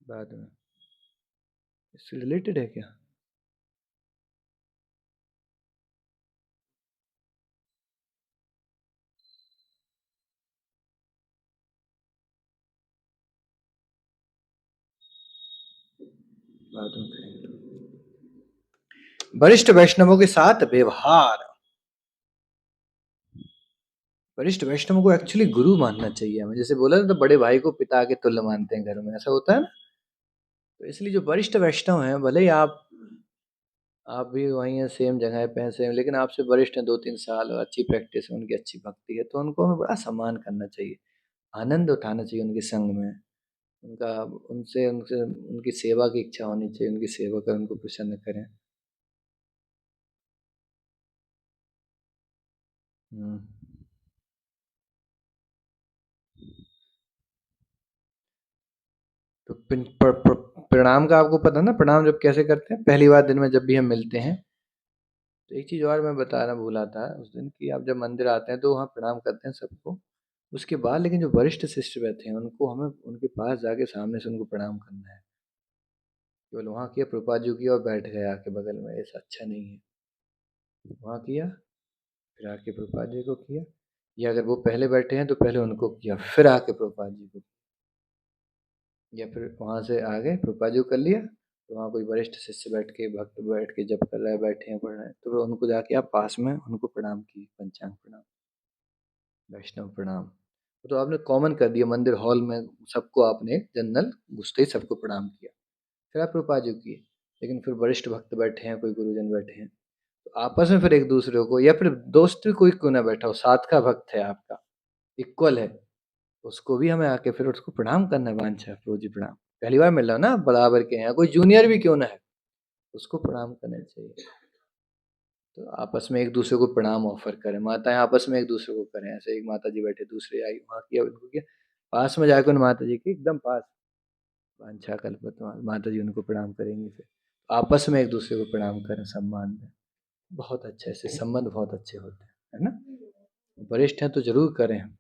बाद में इससे रिलेटेड है क्या? बाद में करेंगे। वरिष्ठ वैष्णवों के साथ व्यवहार, वरिष्ठ वैष्णव को एक्चुअली गुरु मानना चाहिए हमें, जैसे बोला था तो बड़े भाई को पिता के तुल्य मानते हैं घर में, ऐसा होता है ना। तो इसलिए जो वरिष्ठ वैष्णव हैं, भले ही आप भी वहीं हैं, सेम जगह पे हैं, सेम, लेकिन आपसे वरिष्ठ हैं 2-3 साल, और अच्छी प्रैक्टिस है उनकी, अच्छी भक्ति है, तो उनको हमें बड़ा सम्मान करना चाहिए, आनंद उठाना चाहिए उनके संग में। उनका, उनसे उनसे उनकी सेवा की इच्छा होनी चाहिए, उनकी सेवा कर, उनको प्रसन्न करें। हम्म। तो प्रणाम का आपको पता ना, प्रणाम जब कैसे करते हैं, पहली बार दिन में जब भी हम मिलते हैं, तो एक चीज़ और मैं बताना भूला था उस दिन, कि आप जब मंदिर आते हैं तो वहाँ प्रणाम करते हैं सबको। उसके बाद लेकिन जो वरिष्ठ शिष्य बैठे हैं, उनको हमें उनके पास जाके सामने से उनको प्रणाम करना है। केवल वहाँ किया, प्रभुपाद जी किया और बैठ गया आके बगल में, ऐसा अच्छा नहीं है। वहाँ किया, फिर आके प्रभुपाद जी को किया, या अगर वो पहले बैठे हैं तो पहले उनको किया, फिर आके प्रभुपाद जी को, या फिर वहाँ से आगे प्रभुपाद जी को कर लिया, तो वहाँ कोई वरिष्ठ शिष्य बैठ के, भक्त बैठ के जप कर रहा है, बैठे हैं, पढ़ रहे हैं, तो फिर उनको जाके आप पास में उनको प्रणाम किए, पंचांग प्रणाम, वैष्णव प्रणाम। तो आपने कॉमन कर दिया मंदिर हॉल में, सबको आपने जनरल घुसते ही सबको प्रणाम किया, फिर आप प्रभुपाद जी को किए। लेकिन फिर वरिष्ठ भक्त बैठे हैं, कोई गुरुजन बैठे हैं, तो आपस में फिर एक दूसरे को, या फिर दोस्त भी कोई क्यों ना बैठा हो, साथ का भक्त है आपका, इक्वल है, उसको भी हमें आके फिर उसको प्रणाम करना है, वांछा प्रभु जी प्रणाम, पहली बार मिल रहा हो ना, बराबर के हैं, कोई जूनियर भी क्यों ना है, उसको प्रणाम करना चाहिए। तो आपस में एक दूसरे को प्रणाम ऑफर करें, माताएं आपस में एक दूसरे को करें, ऐसे एक माता जी बैठे, दूसरे आई, वहाँ किया, उनको किया, पास में जाकर उन माता जी के एकदम पास, वांछा कल्पतरू माता जी उनको प्रणाम करेंगी, फिर आपस में एक दूसरे को प्रणाम करें, सम्मान दें, बहुत अच्छे से संबंध बहुत अच्छे होते हैं, है ना। वरिष्ठ हैं तो जरूर करें हम,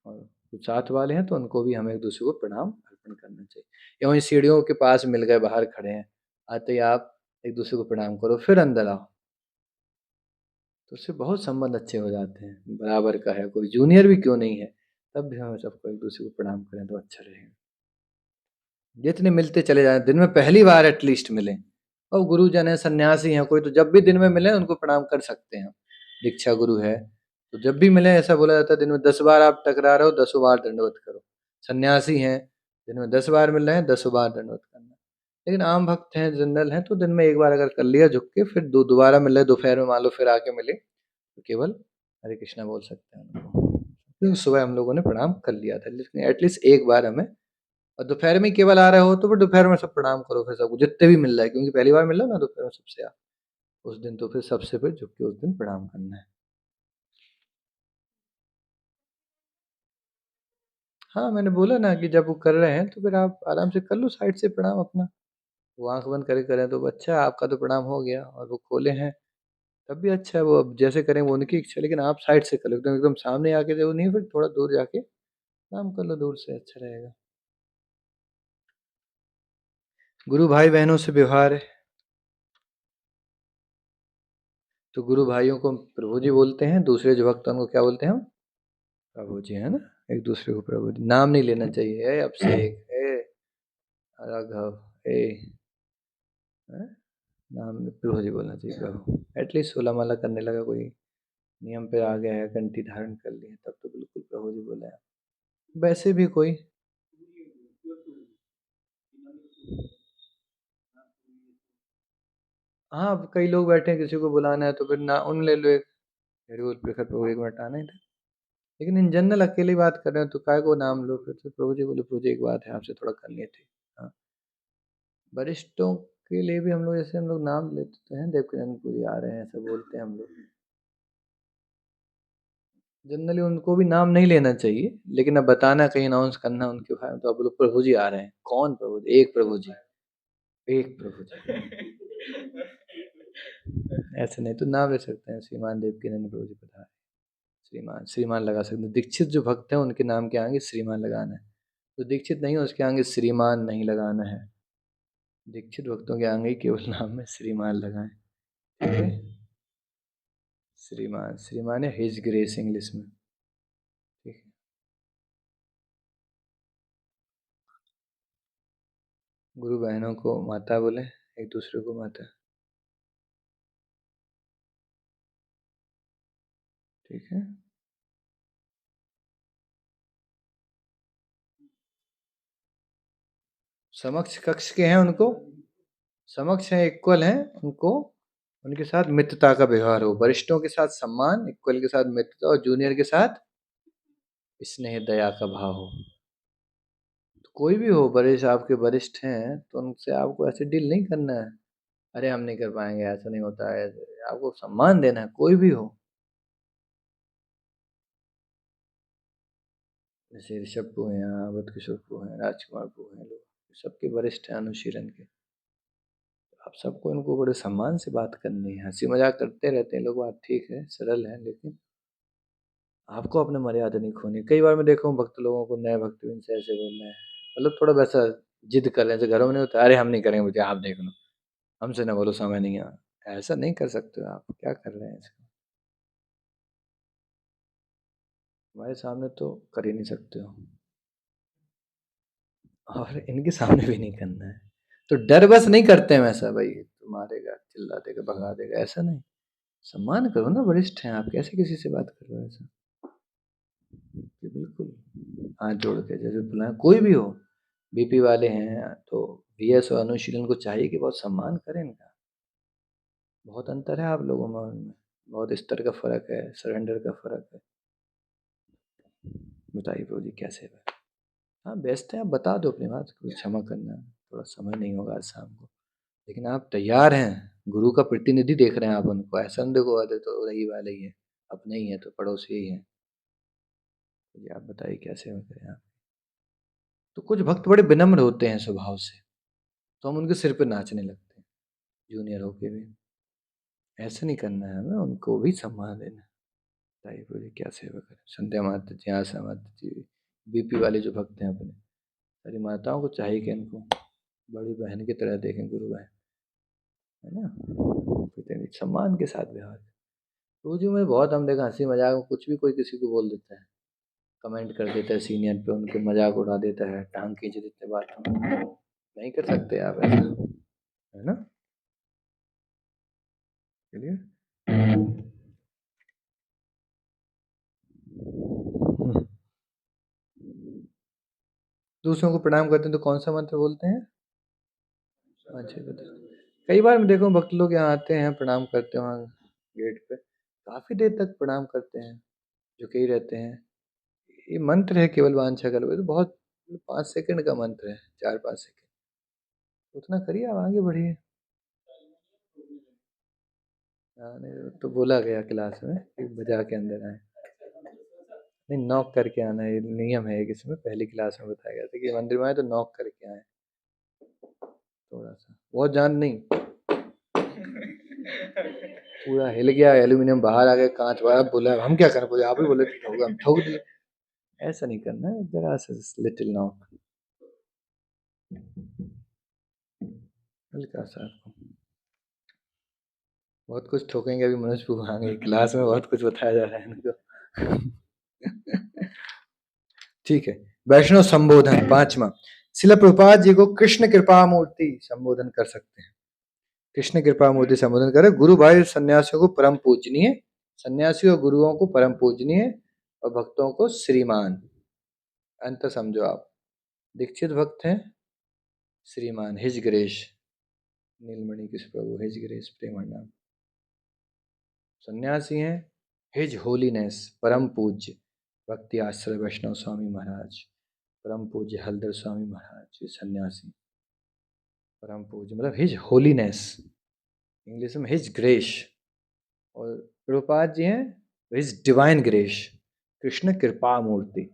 और कुछ साथ वाले हैं तो उनको भी हमें एक दूसरे को प्रणाम अर्पण करना चाहिए। या वहीं सीढ़ियों के पास मिल गए, बाहर खड़े हैं, आते ही आप एक दूसरे को प्रणाम करो, फिर अंदर आओ, तो उससे बहुत संबंध अच्छे हो जाते हैं, बराबर का है, कोई जूनियर भी क्यों नहीं है, तब भी हमें सबको एक दूसरे को प्रणाम करें तो अच्छा रहेगा। जितने मिलते चले जाएं, दिन में पहली बार एटलीस्ट मिलें, और गुरुजन है, सन्यासी हैं कोई, तो जब भी दिन में मिले उनको प्रणाम कर सकते हैं, दीक्षा गुरु है तो जब भी मिले, ऐसा बोला जाता है दिन में 10 बार आप टकरा रहे हो 10 बार दंडवत करो। सन्यासी हैं, दिन में 10 बार मिल रहे हैं, 10 बार दंडवत करना। लेकिन आम भक्त हैं, जनरल हैं, तो दिन में एक बार अगर कर लिया झुक के, फिर दोबारा मिल रहे, दोपहर में मान लो फिर आके मिले, तो केवल हरे कृष्णा बोल सकते हैं उनको, क्योंकि सुबह हम लोगों ने प्रणाम कर लिया था, लेकिन एटलीस्ट एक बार हमें, और दोपहर में केवल आ रहे हो तो फिर दोपहर में सब प्रणाम करो, फिर सबको जितने भी मिल रहा है, क्योंकि पहली बार मिल रहा है ना दोपहर में सबसे, आप उस दिन तो फिर सबसे फिर झुक के उस दिन प्रणाम करना है। हाँ, मैंने बोला ना कि जब वो कर रहे हैं तो फिर आप आराम से कर लो साइड से प्रणाम अपना, वो आंख बंद करे करें तो अच्छा है, आपका तो प्रणाम हो गया, और वो खोले हैं तब भी अच्छा है, वो अब जैसे करें वो उनकी इच्छा, लेकिन आप साइड से कर लो, एकदम एकदम सामने आके जो नहीं, फिर थोड़ा दूर जाके प्रणाम कर लो, दूर से अच्छा रहेगा। गुरु भाई बहनों से व्यवहार है, तो गुरु भाइयों को प्रभु जी बोलते हैं, दूसरे जो भक्त हैं उनको क्या बोलते हैं हम, प्रभु जी, है ना। एक दूसरे को प्रभु जी, नाम नहीं लेना चाहिए, ए अभिषेक, ए राघव, ए, हैं? नाम प्रभु जी बोलना चाहिए, प्रभु। एटलीस्ट सोलह माला करने लगा कोई, नियम पे आ गया है, कंठी धारण कर ली है, तब तो बिल्कुल प्रभु जी बोले हैं। वैसे भी कोई, हाँ, अब कई लोग बैठे हैं, किसी को बुलाना है तो फिर ना उन ले लो एक, वेरी गुड प्रेफर प्रभु, एक मिनट आना ही था। लेकिन इन जनरल अकेली बात कर रहे हो तो काय को नाम लो, फिर तो प्रभु जी बोले, प्रभु जी एक बात है आपसे थोड़ा करनी थी। हाँ, वरिष्ठों के लिए भी हम लोग, जैसे हम लोग नाम लेते तो हैं, देवकिरंदपुरी आ रहे हैं, ऐसा बोलते हैं हम लोग, जनरली उनको भी नाम नहीं लेना चाहिए, लेकिन अब बताना, कहीं अनाउंस करना उनके भाई में, तो अब लोग प्रभु जी आ रहे हैं, कौन प्रभु जी, एक प्रभु जी, एक प्रभु जी, ऐसे नहीं तो नाम ले सकते हैं, श्रीमान देवकीनंद प्रभु जी पधारे, श्रीमान, श्रीमान लगा सकते हैं। दीक्षित जो भक्त हैं उनके नाम के आगे श्रीमान लगाना है, जो दीक्षित नहीं है उसके आगे श्रीमान नहीं लगाना है, दीक्षित भक्तों के आगे ही केवल नाम में श्रीमान लगाएं, ठीक है। श्रीमान, श्रीमान है हिज ग्रेस इंग्लिश में, ठीक है। गुरु बहनों को माता बोले, एक दूसरे को माता, ठीक है। समक्ष कक्ष के हैं उनको, समक्ष हैं, इक्वल हैं, उनको उनके साथ मित्रता का व्यवहार हो, वरिष्ठों के साथ सम्मान, इक्वल के साथ मित्रता, और जूनियर के साथ स्नेह दया का भाव हो। तो कोई भी हो, बड़े से आपके वरिष्ठ हैं तो उनसे आपको ऐसे डील नहीं करना है, अरे हम नहीं कर पाएंगे, ऐसा नहीं होता है, आपको सम्मान देना है, कोई भी हो। जैसे ऋषभ को हैं, अवध किशोर को हैं, राजकुमार को हैं, लोग सबके वरिष्ठ हैं अनुशीलन के, आप सबको इनको बड़े सम्मान से बात करनी है, हंसी मजाक करते रहते हैं लोग, बात ठीक है, सरल है, लेकिन आपको अपने मर्यादा नहीं खोनी। कई बार मैं देखा हूँ भक्त लोगों को, नए भक्त भी इनसे ऐसे बोल रहे हैं, मतलब थोड़ा वैसा जिद कर रहे थे, घरों में नहीं होता, अरे हम नहीं करेंगे, मुझे आप देख लो, हमसे ना बोलो, समय नहीं है। ऐसा नहीं कर सकते हो आप, क्या कर रहे हैं इसको? हमारे सामने तो कर ही नहीं सकते हो, और इनके सामने भी नहीं करना है। तो डर बस नहीं करते हैं ऐसा, भाई तो मारेगा, चिल्ला देगा, भगा देगा, ऐसा नहीं। सम्मान करो ना, वरिष्ठ हैं आप, कैसे किसी से बात कर रहे हो ऐसा? कि बिल्कुल हाथ जोड़ के जैसे बुलाएं, कोई भी हो, बीपी वाले हैं तो वीएस और अनुशीलन को चाहिए कि बहुत सम्मान करें इनका। बहुत अंतर है आप लोगों में और उनमें, बहुत स्तर का फर्क है, सरेंडर का फर्क है। बताइए प्रभु जी कैसे है? हाँ व्यस्त है, आप बता दो अपनी बात, कुछ क्षमा करना, थोड़ा समय नहीं होगा आज शाम को, लेकिन आप तैयार हैं, गुरु का प्रतिनिधि देख रहे हैं आप उनको, ऐसा नहीं देखो आते तो रही वाले ही है, अपने ही है तो पड़ोसी ही है। तो जी आप बताइए कैसे हो करें आप? तो कुछ भक्त बड़े विनम्र होते हैं स्वभाव से, तो हम उनके सिर पे नाचने लगते हैं, जूनियर होके भी। ऐसे नहीं करना है हमें, उनको भी सम्मान देना है। बताइए प्रभु जी क्या सेवा करें? संध्या माता जी, आशा माता जी, बीपी वाले जो भक्त हैं अपने, सारी माताओं को चाहिए कि इनको बड़ी बहन की तरह देखें, गुरु बहन, है ना? कहते हैं, सम्मान के साथ व्यवहार। रोज में बहुत हम देखा हंसी मजाक में कुछ भी कोई किसी को बोल देता है, कमेंट कर देता है सीनियर पे, उनके मजाक उड़ा देता है, टांग खींच देते हैं बातों में। नहीं कर सकते आप ऐसा, है ना? चलिए। दूसरों को प्रणाम करते हैं तो कौन सा मंत्र बोलते हैं? अच्छा बता। कई बार मैं देखो भक्त लोग यहाँ आते हैं, प्रणाम करते हैं वहाँ गेट पे, काफी देर तक प्रणाम करते हैं, झुके ही रहते हैं। ये मंत्र है केवल वांछा कल्प, ये तो बहुत 5 सेकंड का मंत्र है, 4-5 सेकंड, उतना करिए, आप आगे बढ़िए। हाँ, नहीं तो बोला गया क्लास में कि बजा के अंदर आए, नहीं नॉक करके आना, ये नियम है, किसी में पहली क्लास में बताया गया था कि मंदिर में आए तो नॉक करके आए, थोड़ा सा, बहुत जान नहीं, पूरा हिल गया, एल्यूमिनियम बाहर आ गया, कांच वाला, बोला हम क्या करें, बोले आप ही बोले थे ठोक, हम ठोक दिए। ऐसा नहीं करना है, जरा सा लिटिल नॉक, हल्का सा आपको। बहुत कुछ ठोकेंगे अभी, मनुष्य को भागेंगे, क्लास में बहुत कुछ बताया जा रहा है इनको। ठीक है। वैष्णव संबोधन 5वां, शिला प्रभुपाद जी को कृष्ण कृपा मूर्ति संबोधन कर सकते हैं। कृष्ण कृपा मूर्ति संबोधन करे, गुरु भाई सन्यासियों को परम पूजनीय, सन्यासियों और गुरुओं को परम पूजनीय और भक्तों को श्रीमान। अंत समझो आप, दीक्षित भक्त हैं श्रीमान, हिज ग्रेस, नीलमणि कृष्ण प्रभु, हिज ग्रेस प्रेमानंद। सन्यासी हैं हिज होलीनेस, परम पूज्य भक्ति आश्रय वैष्णव स्वामी महाराज, परम पूज्य हलदर स्वामी महाराज, ये सन्यासी परम पूज्य, मतलब हिज होलीनेस, इंग्लिश में हिज ग्रेस। और प्रभुपाद जी हैं हिज डिवाइन ग्रेस, कृष्ण कृपा मूर्ति,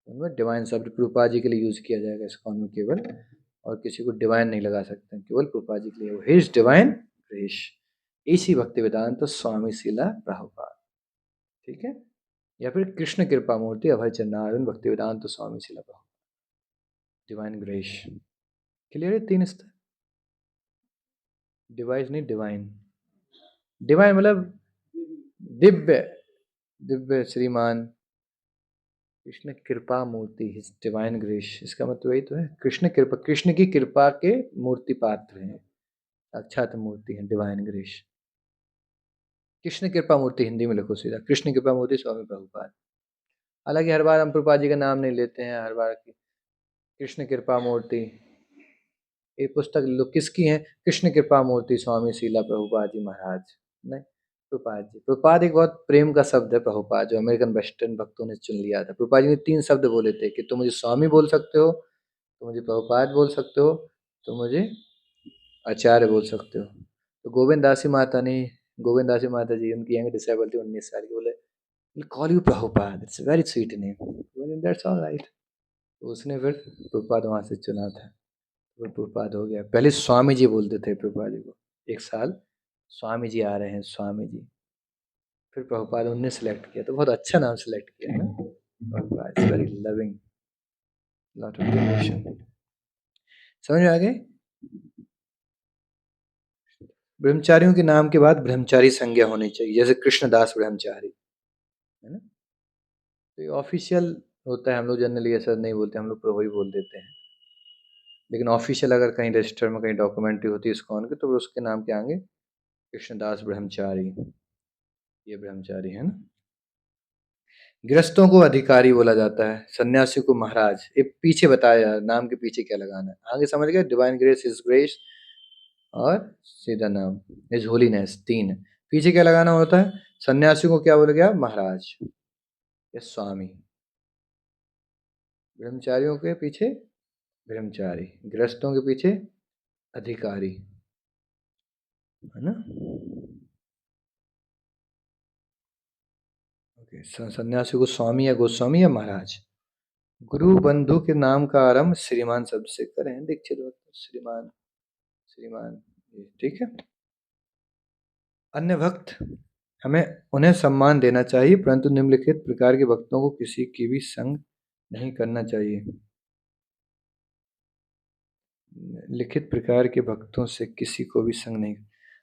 उनमें डिवाइन शब्द प्रभुपाद जी के लिए यूज किया जाएगा इस कॉन में केवल, और किसी को डिवाइन नहीं लगा सकते, केवल प्रभुपाद जी के लिए हिज डिवाइन ग्रेस। इसी भक्ति वेदांत तो स्वामी शिला प्रभुपाद, ठीक है? या फिर कृष्ण कृपा मूर्ति अभय चंद्रानंद भक्ति वेदांत तो स्वामी शिला प्रभुपाद, डिवाइन ग्रेस। क्लियर है? 3 स्तर, डिवाइस नहीं डिवाइन, डिवाइन मतलब दिव्य, दिव्य श्रीमान, कृष्ण कृपा मूर्ति, हिज डिवाइन ग्रेस, इसका मतलब यही तो है, कृष्ण कृपा, कृष्ण की कृपा के मूर्ति पात्र हैं, साक्षात मूर्ति है डिवाइन ग्रेस। कृष्ण कृपा मूर्ति हिंदी में लिखो सीधा, कृष्ण कृपा मूर्ति स्वामी प्रभुपाद। हालांकि हर बार हम प्रभुपाद जी का नाम नहीं लेते हैं, हर बार की कृष्ण कृपा मूर्ति, ये पुस्तक लोग किसकी है? कृष्ण कृपा मूर्ति स्वामी शीला प्रभुपाद जी महाराज, नहीं प्रभुपाद जी। प्रभुपाद एक बहुत प्रेम का शब्द है, प्रभुपाद जो अमेरिकन वेस्टर्न भक्तों ने चुन लिया था। प्रभुपाद जी ने 3 शब्द बोले थे कि तुम मुझे स्वामी बोल सकते हो, तुम मुझे प्रभुपाद बोल सकते हो, तुम मुझे आचार्य बोल सकते हो। तो गोविंद दासी माता ने, गोविंद दासी माता जी उनकी यंग डिसेबल थी, 19 साल की, बोले call you Prabhupada, it's very sweet name, that's all right. तो उसने फिर प्रभुपाद वहां से चुना था, वो प्रभुपाद हो गया। पहले स्वामी जी बोलते थे प्रभुपाद जी को, एक साल स्वामी जी आ रहे हैं, स्वामी जी, फिर प्रभुपाद उनने सेलेक्ट किया, तो बहुत अच्छा नाम सेलेक्ट किया ना Prabhupada, very loving, lot of devotion. समझ में आ गए? ब्रह्मचारियों के नाम के बाद ब्रह्मचारी संज्ञा होनी चाहिए, जैसे कृष्णदास ब्रह्मचारी, है ना? तो ये ऑफिशियल होता है, हम लोग जनरली ऐसा नहीं बोलते, हम लोग प्रभु बोल देते हैं। लेकिन ऑफिशियल अगर कहीं रजिस्टर में कहीं डॉक्यूमेंट्री होती है इस्कॉन की, तो वो उसके नाम के आगे कृष्णदास ब्रह्मचारी, ये ब्रह्मचारी है ना। गृहस्थों को अधिकारी बोला जाता है, सन्यासी को महाराज। ये पीछे बताया नाम के पीछे क्या लगाना है, आगे समझ गए? डिवाइन ग्रेस, हिज ग्रेस और सीधा नाम हिज होलीनेस, तीन। पीछे क्या लगाना होता है? सन्यासी को क्या बोला गया? महाराज या स्वामी। ब्रह्मचारियों के पीछे ब्रह्मचारी, गृहस्थों के पीछे अधिकारी, है ना। ओके, सन्यासी को स्वामी या गोस्वामी या महाराज। गुरु बंधु के नाम का आरंभ श्रीमान शब्द से करें, दीक्षित भक्त श्रीमान, श्रीमान, ठीक है। अन्य भक्त, हमें उन्हें सम्मान देना चाहिए, परंतु निम्नलिखित प्रकार के भक्तों को किसी की भी संग नहीं करना चाहिए। लिखित प्रकार के भक्तों से किसी को भी संग नहीं।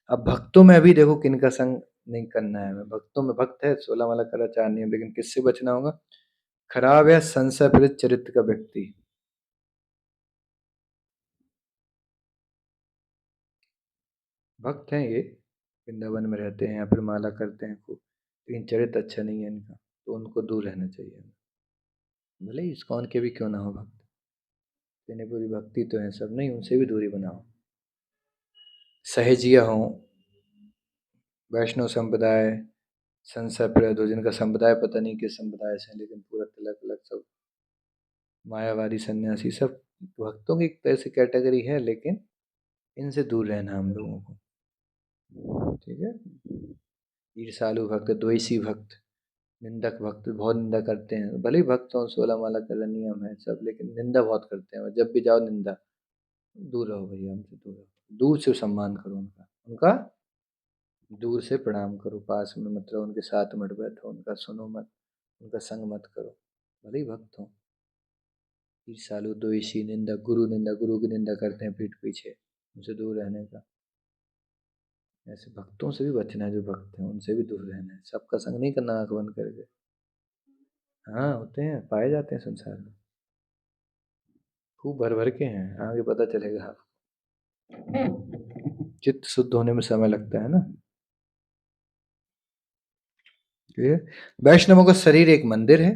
अब भक्तों में अभी देखो किनका संग नहीं करना है हमें। भक्तों में भक्त है, 16 वाला कदाचार नहीं है, लेकिन किससे बचना होगा? खराब या संशय पीड़ित चरित्र का व्यक्ति। भक्त हैं ये, वृंदावन में रहते हैं या फिर माला करते हैं खूब, लेकिन चरित्र अच्छा नहीं है इनका, तो उनको दूर रहना चाहिए हमें। भले ही इस्कॉन के भी क्यों ना हो भक्त, इतनी पूरी भक्ति तो है सब, नहीं उनसे भी दूरी बनाओ। सहेजिया हो, वैष्णव संप्रदाय, संशय पीड़ित हो, जिनका संप्रदाय पता नहीं किस संप्रदाय से है, लेकिन पूरा तिलक विलक सब, मायावादी सन्यासी, सब भक्तों की एक तरह से कैटेगरी है, लेकिन इनसे दूर रहना हम लोगों को, ठीक है। ईर्षालु भक्त, द्वेषी भक्त, निंदक भक्त, बहुत निंदा करते हैं। भले ही भक्त हों, 16 माला का नियम है सब, लेकिन निंदा बहुत करते हैं। जब भी जाओ निंदा, दूर रहो भैया, हमसे दूर रहो। दूर से सम्मान करो उनका, उनका दूर से प्रणाम करो, पास में मत रहो, उनके साथ मत बैठो, उनका सुनो मत, उनका संग मत करो, भले ही भक्त हो। ईर्षालु, द्वेषी, निंदक, गुरु की निंदा करते हैं पीठ पीछे, उनसे दूर रहने का। ऐसे भक्तों से भी बचना है, जो भक्त हैं उनसे भी दूर रहना है। सबका संग नहीं करना आंख बंद करके। हाँ होते हैं, पाए जाते हैं संसार में, खूब भर भर के हैं, आगे पता चलेगा आपको। चित्त शुद्ध होने में समय लगता है ना। क्लियर? वैष्णवों का शरीर एक मंदिर है।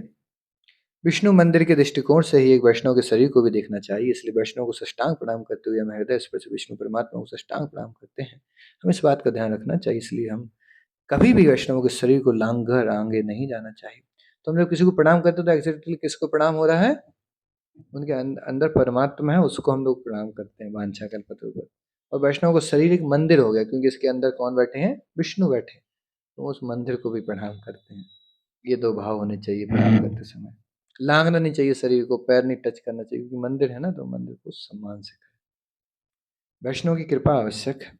विष्णु मंदिर के दृष्टिकोण से ही एक वैष्णव के शरीर को भी देखना चाहिए, इसलिए वैष्णव को साष्टांग प्रणाम करते हुए हम हृदय स्पर्श विष्णु परमात्मा को साष्टांग प्रणाम करते हैं। हमें इस बात का ध्यान रखना चाहिए, इसलिए हम कभी भी वैष्णव के शरीर को लांग कर आगे नहीं जाना चाहिए। तो हम जब किसी को प्रणाम करते हैं तो एक्जेक्टली किसको प्रणाम हो रहा है? उनके अंदर परमात्मा है, उसको हम लोग प्रणाम करते हैं वांछा कल्पतरु पर। और वैष्णव का शरीर एक मंदिर हो गया, क्योंकि इसके अंदर कौन बैठे हैं? विष्णु बैठे हैं, तो उस मंदिर को भी प्रणाम करते हैं। ये दो भाव होने चाहिए प्रणाम करते समय। लांगना नहीं चाहिए शरीर को, पैर नहीं टच करना चाहिए, क्योंकि मंदिर है ना, तो मंदिर को सम्मान से करें। वैष्णव की कृपा आवश्यक है।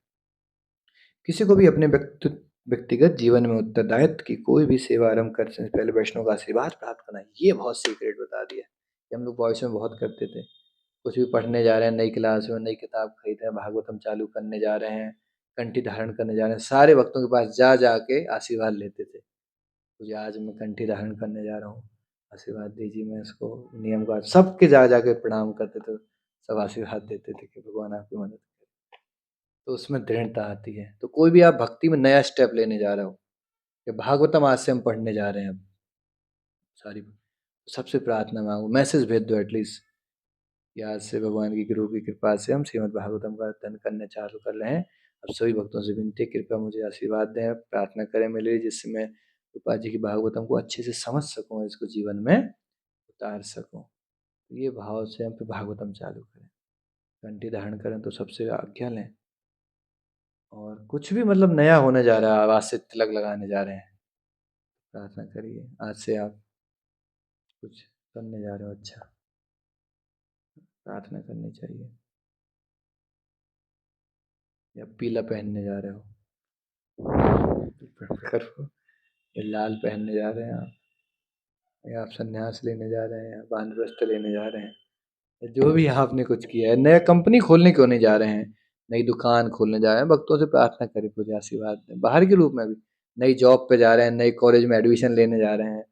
किसी को भी अपने व्यक्तिगत जीवन में उत्तरदायित्व की कोई भी सेवा आरंभ करने से पहले वैष्णव का आशीर्वाद प्राप्त करना, ये बहुत सीक्रेट बता दिया। ये हम लोग बॉयस में बहुत करते थे। कुछ भी पढ़ने जा रहे हैं, नई क्लास में नई किताब खरीद रहे हैं, भागवतम चालू करने जा रहे हैं, कंठी धारण करने जा रहे हैं, सारे भक्तों के पास जा जा के आशीर्वाद लेते थे। मुझे आज मैं कंठी धारण करने जा रहा हूँ, आशीर्वाद दीजिए, मैं इसको नियम का, सबके जा जा के प्रणाम करते थे, सब आशीर्वाद देते थे कि भगवान आपकी मदद करे। तो उसमें दृढ़ता आती है। तो कोई भी आप भक्ति में नया स्टेप लेने जा रहे हो, कि भागवतम आज से हम पढ़ने जा रहे हैं, अब सारी सबसे प्रार्थना मांगो, मैसेज भेज दो एटलीस्ट, कि आज से भगवान की गुरु की कृपा से हम श्रीमद् भागवतम का अध्ययन करने चालू कर रहे हैं। अब सभी भक्तों से विनती है, कृपया मुझे आशीर्वाद दें, प्रार्थना करें मेरे लिए, जिससे मैं रूपा जी की भागवतम को अच्छे से समझ सकूं और इसको जीवन में उतार सकूं। तो ये भाव से हम फिर भागवतम चालू करें, घंटी धारण करें तो सबसे आज्ञा लें, और कुछ भी मतलब नया होने जा रहा है, आवाज से तिलक लगाने जा रहे हैं, प्रार्थना करिए आज से आप कुछ करने जा रहे हो अच्छा, प्रार्थना करनी चाहिए। या पीला पहनने जा रहे हो करो, या लाल पहनने जा रहे हैं आप, या आप संन्यास लेने जा रहे हैं, या वानप्रस्थ लेने जा रहे हैं, जो भी आपने कुछ किया है, नया कंपनी खोलने क्यों नहीं जा रहे हैं, नई दुकान खोलने जा रहे हैं, भक्तों से प्रार्थना करें पूजा आशीर्वाद दें, बाहर के रूप में भी नई जॉब पे जा रहे हैं, नए कॉलेज में एडमिशन लेने जा रहे हैं,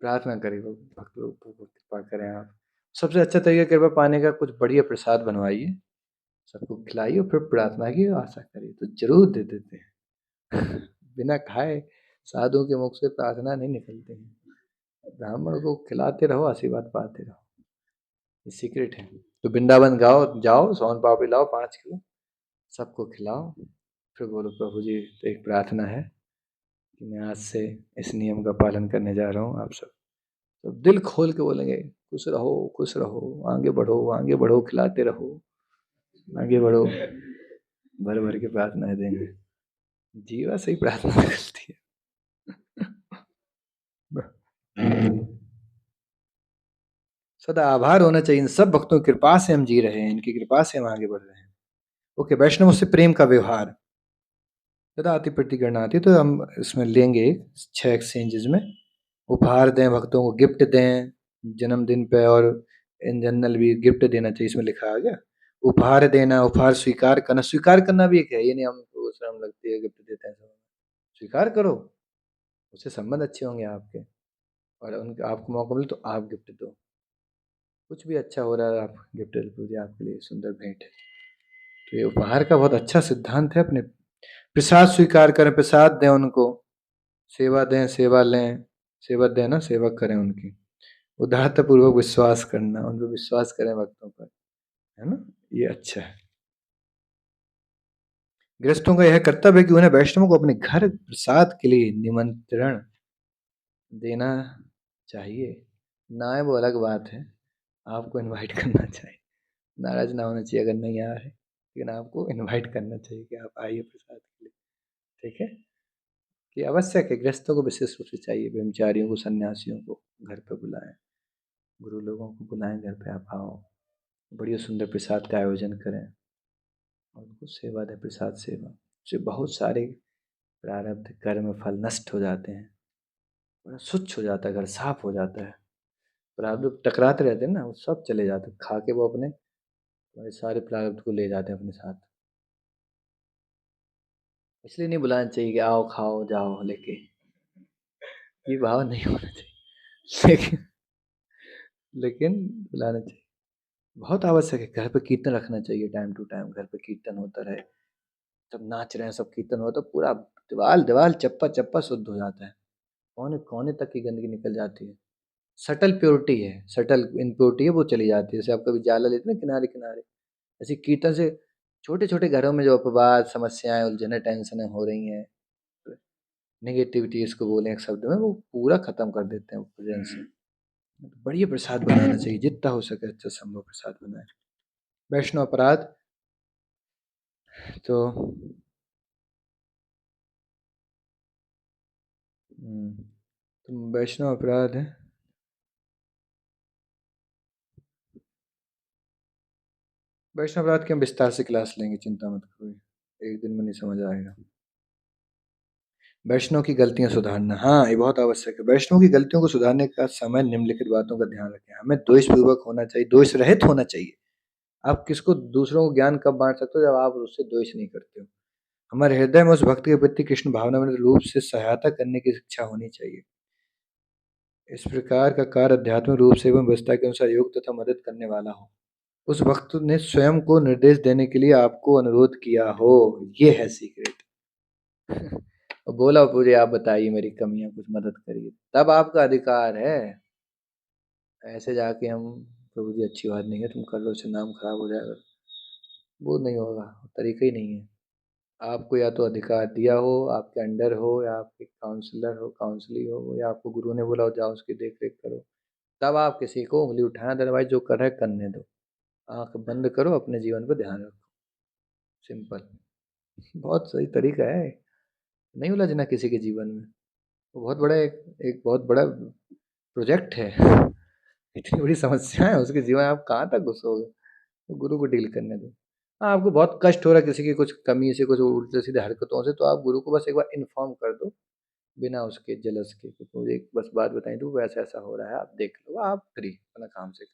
प्रार्थना करें भक्त लोग को कृपा करें आप। सबसे अच्छा तरीका कृपा पाने का, कुछ बढ़िया प्रसाद बनवाइए, सबको खिलाइए और फिर प्रार्थना की आशा करिए तो जरूर दे देते हैं। बिना खाए साधुओं के मुख से प्रार्थना नहीं निकलती है। ब्राह्मण को खिलाते रहो, आशीर्वाद पाते रहो, ये सीक्रेट है। तो वृंदावन जाओ, सोन पापड़ी लाओ 5 किलो, सबको खिलाओ, फिर बोलो प्रभु जी तो एक प्रार्थना है कि मैं आज से इस नियम का पालन करने जा रहा हूँ, आप सब तो दिल खोल के बोलेंगे खुश रहो, खुश रहो, आगे बढ़ो, आगे बढ़ो, खिलाते रहो, आगे बढ़ो, भर भर के प्रार्थनाएं देंगे। जीवा से ही प्रार्थना निकलती है। सदा आभार होना चाहिए इन सब भक्तों की कृपा से हम जी रहे हैं, इनकी कृपा से हम आगे बढ़ रहे हैं। ओके, वैष्णव से प्रेम का व्यवहार, सदा आती प्रति गणना आती है, तो हम इसमें लेंगे 6 एक्सचेंजेस में। उपहार दें, भक्तों को गिफ्ट दें जन्मदिन पे, और इन जनरल भी गिफ्ट देना चाहिए, इसमें लिखा आ गया। उपहार देना, उपहार स्वीकार करना, स्वीकार करना भी एक है, ये नहीं हमको शर्म लगती है गिफ्ट देते हैं सब। स्वीकार करो, उससे संबंध अच्छे होंगे आपके, और उनके आपको मौका मिले तो आप गिफ्ट दो, कुछ भी अच्छा हो रहा है आप गिफ्ट दीजिए, आपके लिए सुंदर भेंट है। तो ये उपहार का बहुत अच्छा सिद्धांत है। अपने प्रसाद स्वीकार करें, प्रसाद दें उनको, सेवा दें, सेवा लें, सेवा दें ना, सेवा करें उनकी, उदारता पूर्वक विश्वास करना, उन पर विश्वास करें भक्तों पर, है ना, ये अच्छा है। गृहस्थों का यह कर्तव्य है कि उन्हें वैष्णवों को अपने घर प्रसाद के लिए निमंत्रण देना चाहिए। ना है वो अलग बात है, आपको इनवाइट करना चाहिए, नाराज ना होना चाहिए अगर नहीं आ रहे, लेकिन आपको इनवाइट करना चाहिए कि आप आइए प्रसाद के लिए। ठीक है, कि आवश्यक है, गृहस्थों को विशेष रूप से चाहिए, ब्रह्मचारियों को, सन्यासियों को घर पे बुलाएं, गुरु लोगों को बुलाएं घर पे, आप आओ, बढ़िया सुंदर प्रसाद का आयोजन करें और उनको सेवा दें, प्रसाद सेवा से बहुत सारे प्रारब्ध कर्म फल नष्ट हो जाते हैं, बड़ा स्वच्छ हो जाता है, घर साफ हो जाता है। प्रारब्ध टकराते रहते हैं ना, वो सब चले जाते हैं, खा के वो अपने हमारे सारे प्रारब्ध को ले जाते हैं अपने साथ। इसलिए नहीं बुलाना चाहिए कि आओ खाओ जाओ लेके, ये भाव नहीं होना चाहिए। लेकिन लेकिन बुलाना चाहिए, बहुत आवश्यक है। घर पे कीर्तन रखना चाहिए, टाइम टू टाइम घर पे कीर्तन होता रहे, सब नाच रहे हैं, सब कीर्तन हो तो पूरा दीवाल दीवाल चप्पा चप्पा शुद्ध हो जाता है, कोने कोने तक की गंदगी निकल जाती है। सटल प्योरिटी है, सटल इम्प्योरिटी है, वो चली जाती है। जैसे आप कभी जाला लेते हैं ना किनारे किनारे, ऐसे कीर्तन से छोटे छोटे घरों में जो अपवाद समस्याएं उलझने टेंशनें हो रही हैं, नेगेटिविटी इसको बोले एक शब्द में, वो पूरा खत्म कर देते हैं भजन से। बढ़िया प्रसाद बनाना चाहिए, जितना हो सके अच्छा संभव प्रसाद बनाए। वैष्णव अपराध, तो तो वैष्णव अपराध है, वैष्णव अपराध की हम विस्तार से क्लास लेंगे, चिंता मत करो, एक दिन में नहीं समझ आएगा। वैष्णव की गलतियां सुधारना, हाँ ये बहुत आवश्यक है। वैष्णव की गलतियों को सुधारने का समय निम्नलिखित बातों का ध्यान रखें। हमें द्वेष पूर्वक होना चाहिए, द्वेष रहित होना चाहिए। आप किसको, दूसरों को ज्ञान कब बांट सकते हो, जब आप उससे द्वेष नहीं करते हो। हमारे हृदय में उस भक्ति के प्रति कृष्ण भावना में रूप से सहायता करने की इच्छा होनी चाहिए। इस प्रकार का कार्य आध्यात्मिक रूप से एवं व्यवस्था के अनुसार योग तथा मदद करने वाला हो। उस वक्त ने स्वयं को निर्देश देने के लिए आपको अनुरोध किया हो, ये है सीक्रेट। और बोला पूरे आप बताइए मेरी कमियां, कुछ मदद करिए, तब आपका अधिकार है। ऐसे जाके हम प्रभु जी अच्छी बात नहीं है, तुम कर लो, इससे नाम खराब हो जाएगा, वो नहीं होगा, तरीका ही नहीं है। आपको या तो अधिकार दिया हो, आपके अंडर हो, या आपके काउंसलर हो, काउंसली हो, या आपको गुरु ने बोला हो जाओ उसकी देख रेख करो, तब आप किसी को उंगली उठाना, अदरवाइज जो कर रहा है करने दो, आंख बंद करो, अपने जीवन पर ध्यान रखो, सिंपल। बहुत सही तरीका है, नहीं उलझना किसी के जीवन में, वो बहुत बड़ा एक बहुत बड़ा प्रोजेक्ट है। इतनी बड़ी समस्या है उसके जीवन में, आप कहाँ तक घुसोगे, तो गुरु को डील करने दो। हाँ, आपको बहुत कष्ट हो रहा है किसी की कुछ कमी से, कुछ उल्टे सीधे हरकतों से, तो आप गुरु को बस एक बार इन्फॉर्म कर दो, बिना उसके जलस के कि मुझे एक बस बात बताई, तो वैसा ऐसा हो रहा है, आप देख लो, आप फ्री अपना काम से।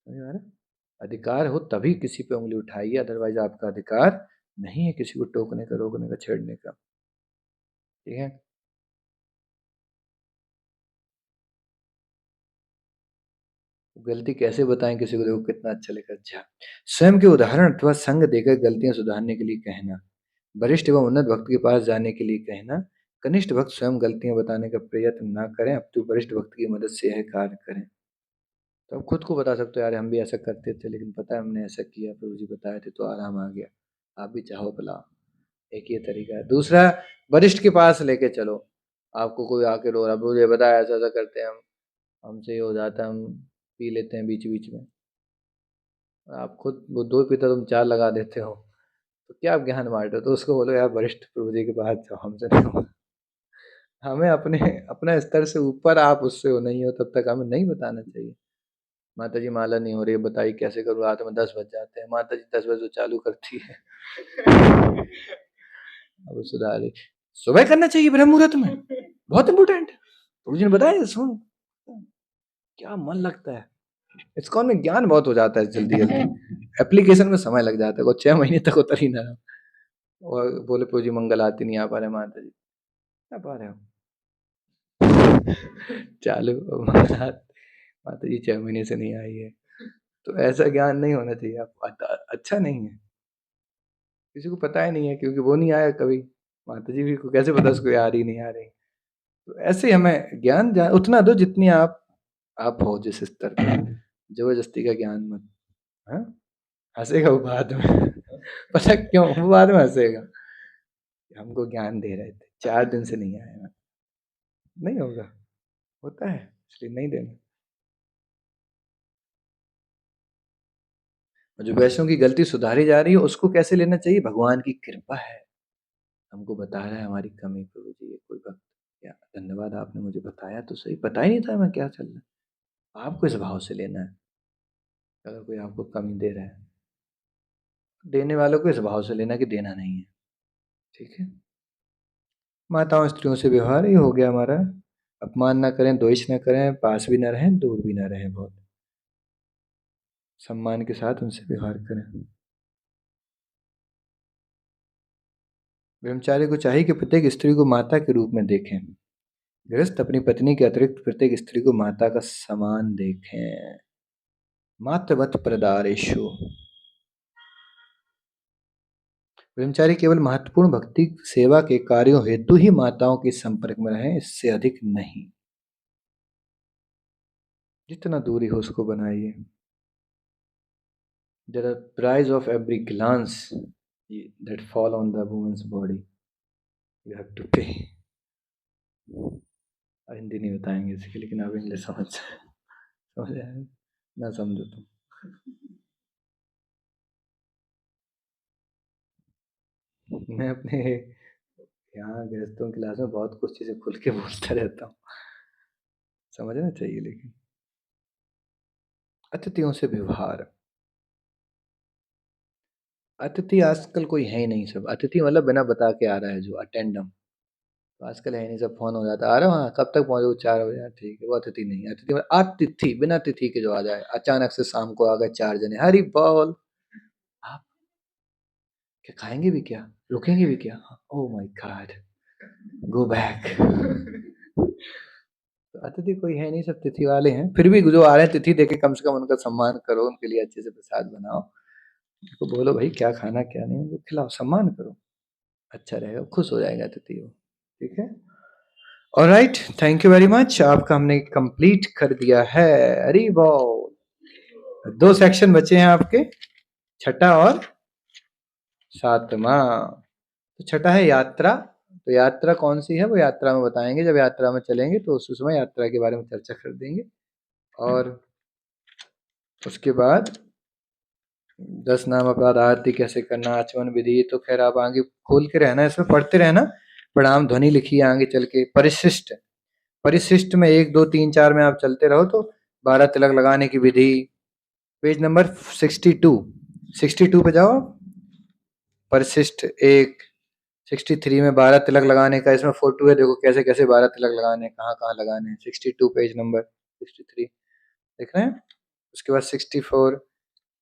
समझ में आ रहा है? अधिकार हो तभी किसी पे उंगली उठाइए, अदरवाइज आपका अधिकार नहीं है किसी को टोकने का, रोकने का, छेड़ने का। ठीक है। गलती कैसे बताएं किसी को, देखो कितना अच्छा लिखा। अच्छा, स्वयं के उदाहरण अथवा संग देकर गलतियां सुधारने के लिए कहना, वरिष्ठ एवं उन्नत भक्त के पास जाने के लिए कहना, कनिष्ठ भक्त स्वयं गलतियां बताने का प्रयत्न न करें अपितु वरिष्ठ भक्त की मदद से यह कार्य करें। तो आप खुद को बता सकते हो, यार हम भी ऐसा करते थे लेकिन पता है हमने ऐसा किया, प्रभु जी बताए थे तो आराम आ गया, आप भी चाहो भला। एक ये तरीका है। दूसरा, वरिष्ठ के पास लेके चलो। आपको कोई आके रो रहा, प्रभु जी बताया ऐसा ऐसा करते हैं हम, हमसे ये हो जाता है, हम पी लेते हैं बीच बीच में। आप खुद वो दो पीता तुम चार लगा देते हो, तो क्या आप ज्ञान बांट रहे हो? तो उसको बोलो यार वरिष्ठ प्रभु जी के पास जाओ, हमसे नहीं होगा। हमें अपने अपना स्तर से ऊपर आप उससे हो नहीं हो तब तक हमें नहीं बताना चाहिए। माता जी माला नहीं हो रही है, बताइए कैसे करूँ, रात में 10 बज जाते हैं, माता जी 10 बजे चालू करती है। अब सुधार रही, सुबह करना चाहिए ब्रह्म मुहूर्त में, बहुत इंपॉर्टेंट, प्रभु जी ने बताया सुन। क्या मन लगता है, इस्कॉन में ज्ञान बहुत हो जाता है जल्दी जल्दी, एप्लीकेशन में समय लग जाता है, वो 6 महीने तक उतर ही ना रहा। और बोले प्रभु जी मंगल आरती नहीं आ पा रहे माता जी, आ पा रहे हो? चालू माता जी 6 महीने से नहीं आई है। तो ऐसा ज्ञान नहीं होना चाहिए, आप अच्छा नहीं है। किसी को पता ही नहीं है क्योंकि वो नहीं आया कभी, माता जी भी को कैसे पता उसको आ रही नहीं आ रही। तो ऐसे हमें ज्ञान उतना दो जितनी आप हो जिस स्तर पर, जबरदस्ती का ज्ञान मत। हाँ, हंसेगा वो बाद में। पता क्यों वो बाद में हंसेगा, हमको ज्ञान दे रहे थे 4 दिन से नहीं आया। नहीं होगा, होता है इसलिए नहीं देना। और जो वैष्णव की गलती सुधारी जा रही है उसको कैसे लेना चाहिए, भगवान की कृपा है, हमको बता रहा है हमारी कमी, प्रभु जी ये कोई वक्त, क्या धन्यवाद आपने मुझे बताया तो सही, पता ही नहीं था मैं क्या चल रहा है। आपको इस भाव से लेना है, अगर कोई आपको कमी दे रहा है, देने वालों को इस भाव से लेना कि देना नहीं है। ठीक है। माताओं स्त्रियों से व्यवहार ये हो गया हमारा, अपमान ना करें, द्वेष ना करें, पास भी ना रहें, दूर भी ना रहें, बहुत सम्मान के साथ उनसे व्यवहार करें। ब्रह्मचारी को चाहिए कि प्रत्येक स्त्री को माता के रूप में देखें। गृहस्थ अपनी पत्नी के अतिरिक्त प्रत्येक स्त्री को माता का समान देखें। मातृवत प्रदारेशु। ब्रह्मचारी केवल महत्वपूर्ण भक्ति सेवा के कार्यों हेतु ही माताओं के संपर्क में रहें, इससे अधिक नहीं। जितना दूरी हो उसको बनाइए। There are price of every glance that fall on the woman's body. You have to pay. Hindi नहीं बताएंगे इसकी, लेकिन आप इंग्लिश समझ आए ना, समझो तुम। मैं अपने यहाँ गृहस्थों की क्लास में बहुत कुछ चीजें खुल के बोलता रहता हूँ, समझना चाहिए। लेकिन अतिथियों से व्यवहार, अतिथि आजकल कोई है ही नहीं, सब अतिथि मतलब बिना बता के आ रहा है, जो अटेंडम, तो आजकल है नहीं, सब फोन हो जाता है, आ रहा हूँ हाँ, कब तक पहुंचे, 4 बजे, हाँ, ठीक है। वो अतिथि नहीं है, अतिथि मतलब अतिथि बिना तिथि के जो आ जाए, अचानक से शाम को आ गए 4 जने, हरी बोल, आप क्या खाएंगे भी क्या, रुकेंगे भी क्या, oh my God, go back. तो अतिथि कोई है नहीं, सब तिथि वाले हैं। फिर भी जो आ रहे हैं तिथि देके कम से कम उनका सम्मान करो, उनके लिए अच्छे से प्रसाद बनाओ, उनको बोलो भाई क्या खाना क्या नहीं, उनको खिलाओ, सम्मान करो, अच्छा रहेगा, खुश हो जाएगा अतिथि वो। ठीक है। Alright, thank you very much, आपका हमने कंप्लीट कर दिया है। अरे वाह, 2 सेक्शन बचे हैं आपके, छठा और सातवां। तो छठा है यात्रा। तो यात्रा कौन सी है वो यात्रा में बताएंगे, जब यात्रा में चलेंगे तो उस समय यात्रा के बारे में चर्चा कर देंगे। और उसके बाद 10 नाम अपराध आरती कैसे करना, आचमन विधि, तो खैर आप आगे खोल के रहना, इसमें पढ़ते रहना। प्रणाम ध्वनि लिखी है आगे चल के। परिशिष्ट, परिशिष्ट में 1 2 3 4 में आप चलते रहो तो 12 तिलक लगाने की विधि, पेज नंबर 62 पे जाओ। परिशिष्ट 63 में 12 तिलक लगाने का, इसमें फोटो है, देखो कैसे कैसे 12 तिलक लगाने, कहाँ कहाँ लगाने हैं। 62 पेज नंबर 63 देख रहे हैं। उसके बाद 64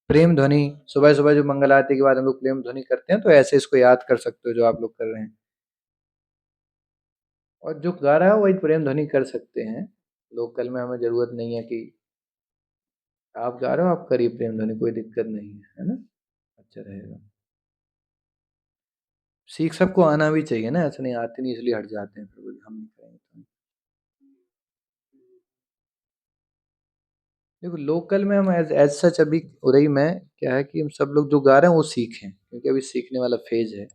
प्रेम ध्वनि। सुबह सुबह जो मंगल आरती के बाद हम लोग प्रेम ध्वनि करते हैं, तो ऐसे इसको याद कर सकते हो जो आप लोग कर रहे हैं। और जो गा रहा है वही प्रेम ध्वनि कर सकते हैं। लोकल में हमें ज़रूरत नहीं है कि आप गा रहे हो आप करिए प्रेम ध्वनि, कोई दिक्कत नहीं है ना? अच्छा रहेगा। सीख सबको आना भी चाहिए ना, ऐसा नहीं आते नहीं इसलिए हट जाते हैं, फिर बोले हम नहीं करेंगे तो। देखो लोकल में हम एज एज सच अभी उरई में क्या है कि हम सब लोग जो गा रहे हैं वो सीखें, क्योंकि अभी सीखने वाला फेज है।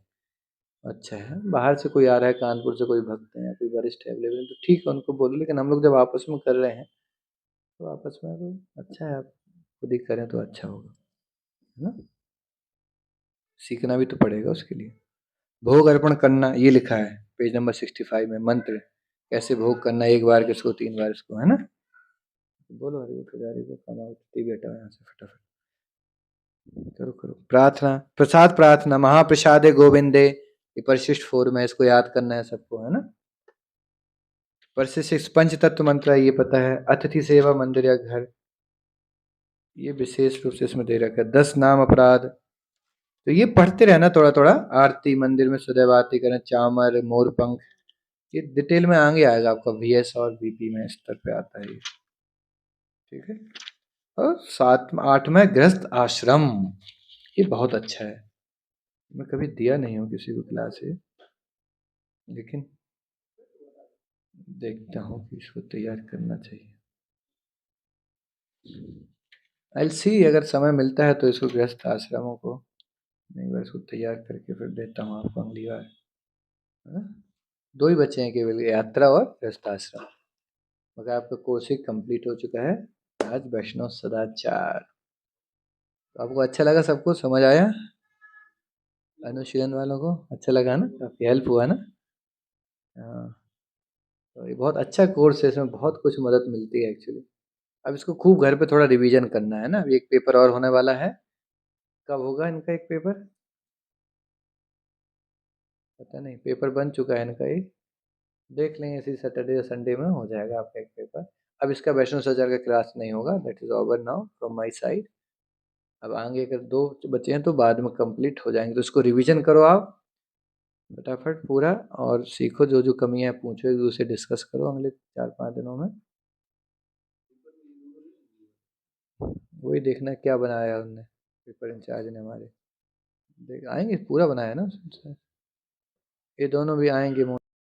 अच्छा है, बाहर से कोई आ रहा है, कानपुर से कोई भक्त है या कोई वरिष्ठ है अवेलेबल, तो ठीक है उनको बोलो, लेकिन हम लोग जब आपस में कर रहे हैं तो आपस में तो अच्छा है, आप खुद ही करें तो अच्छा होगा, है ना? सीखना भी तो पड़ेगा उसके लिए। भोग अर्पण करना ये लिखा है पेज नंबर 65 में, मंत्र कैसे भोग करना, एक बार किसको 3 बार इसको, है ना? बोलो हरि पुजारी को कमाओ बेटा यहाँ से फटाफट। करो करो प्रार्थना, प्रसाद प्रार्थना, महाप्रसादे गोविंदे, ये परिशिष्ट फॉर्म है, इसको याद करना है सबको, है ना? परिशिष्ट पंच तत्व मंत्र है, ये पता है। अतिथि सेवा मंदिर या घर, ये विशेष रूप से इसमें दे रखा है। 10 नाम अपराध, तो ये पढ़ते रहना थोड़ा थोड़ा। आरती मंदिर में सदैव आरती करें, चामर मोर पंख, ये डिटेल में आगे आएगा आपका VS और VP में स्तर पे आता है ये, ठीक है। और 8वां गृहस्थ आश्रम, ये बहुत अच्छा है। मैं कभी दिया नहीं हूँ किसी को क्लास ये, लेकिन देखता हूँ कि इसको तैयार करना चाहिए। आई सी, अगर समय मिलता है तो इसको गृहस्थ आश्रमों को एक बार इसको तैयार करके फिर देता हूँ आपको अगली बार, है ना? 2 ही बचे हैं केवल, यात्रा और गृहस्थ आश्रम, मगर आपका कोर्स ही कंप्लीट हो चुका है। आज वैष्णव सदाचार, तो आपको अच्छा लगा, सबको समझ आया? अनुशीलन वालों को अच्छा लगा ना, काफ़ी हेल्प हुआ ना? हाँ, तो ये बहुत अच्छा कोर्स है, इसमें बहुत कुछ मदद मिलती है एक्चुअली। अब इसको खूब घर पे थोड़ा रिवीजन करना है ना, अभी एक पेपर और होने वाला है। कब होगा इनका एक पेपर? पता नहीं, पेपर बन चुका है इनका एक, देख लेंगे इसी सैटरडे या संडे में हो जाएगा आपका एक पेपर। अब इसका वैष्णव सचार का क्लास नहीं होगा, that is over now from my side. अब आगे अगर 2 बचे हैं तो बाद में कंप्लीट हो जाएंगे, तो इसको रिवीजन करो आप फटाफट पूरा, और सीखो, जो जो कमियां हैं पूछो, एक दूसरे डिस्कस करो अगले 4-5 दिनों में। वही देखना क्या बनाया है उनने, पेपर इंचार्ज ने हमारे। देख आएंगे, पूरा बनाया ना उसने। ये दोनों भी आएंगे।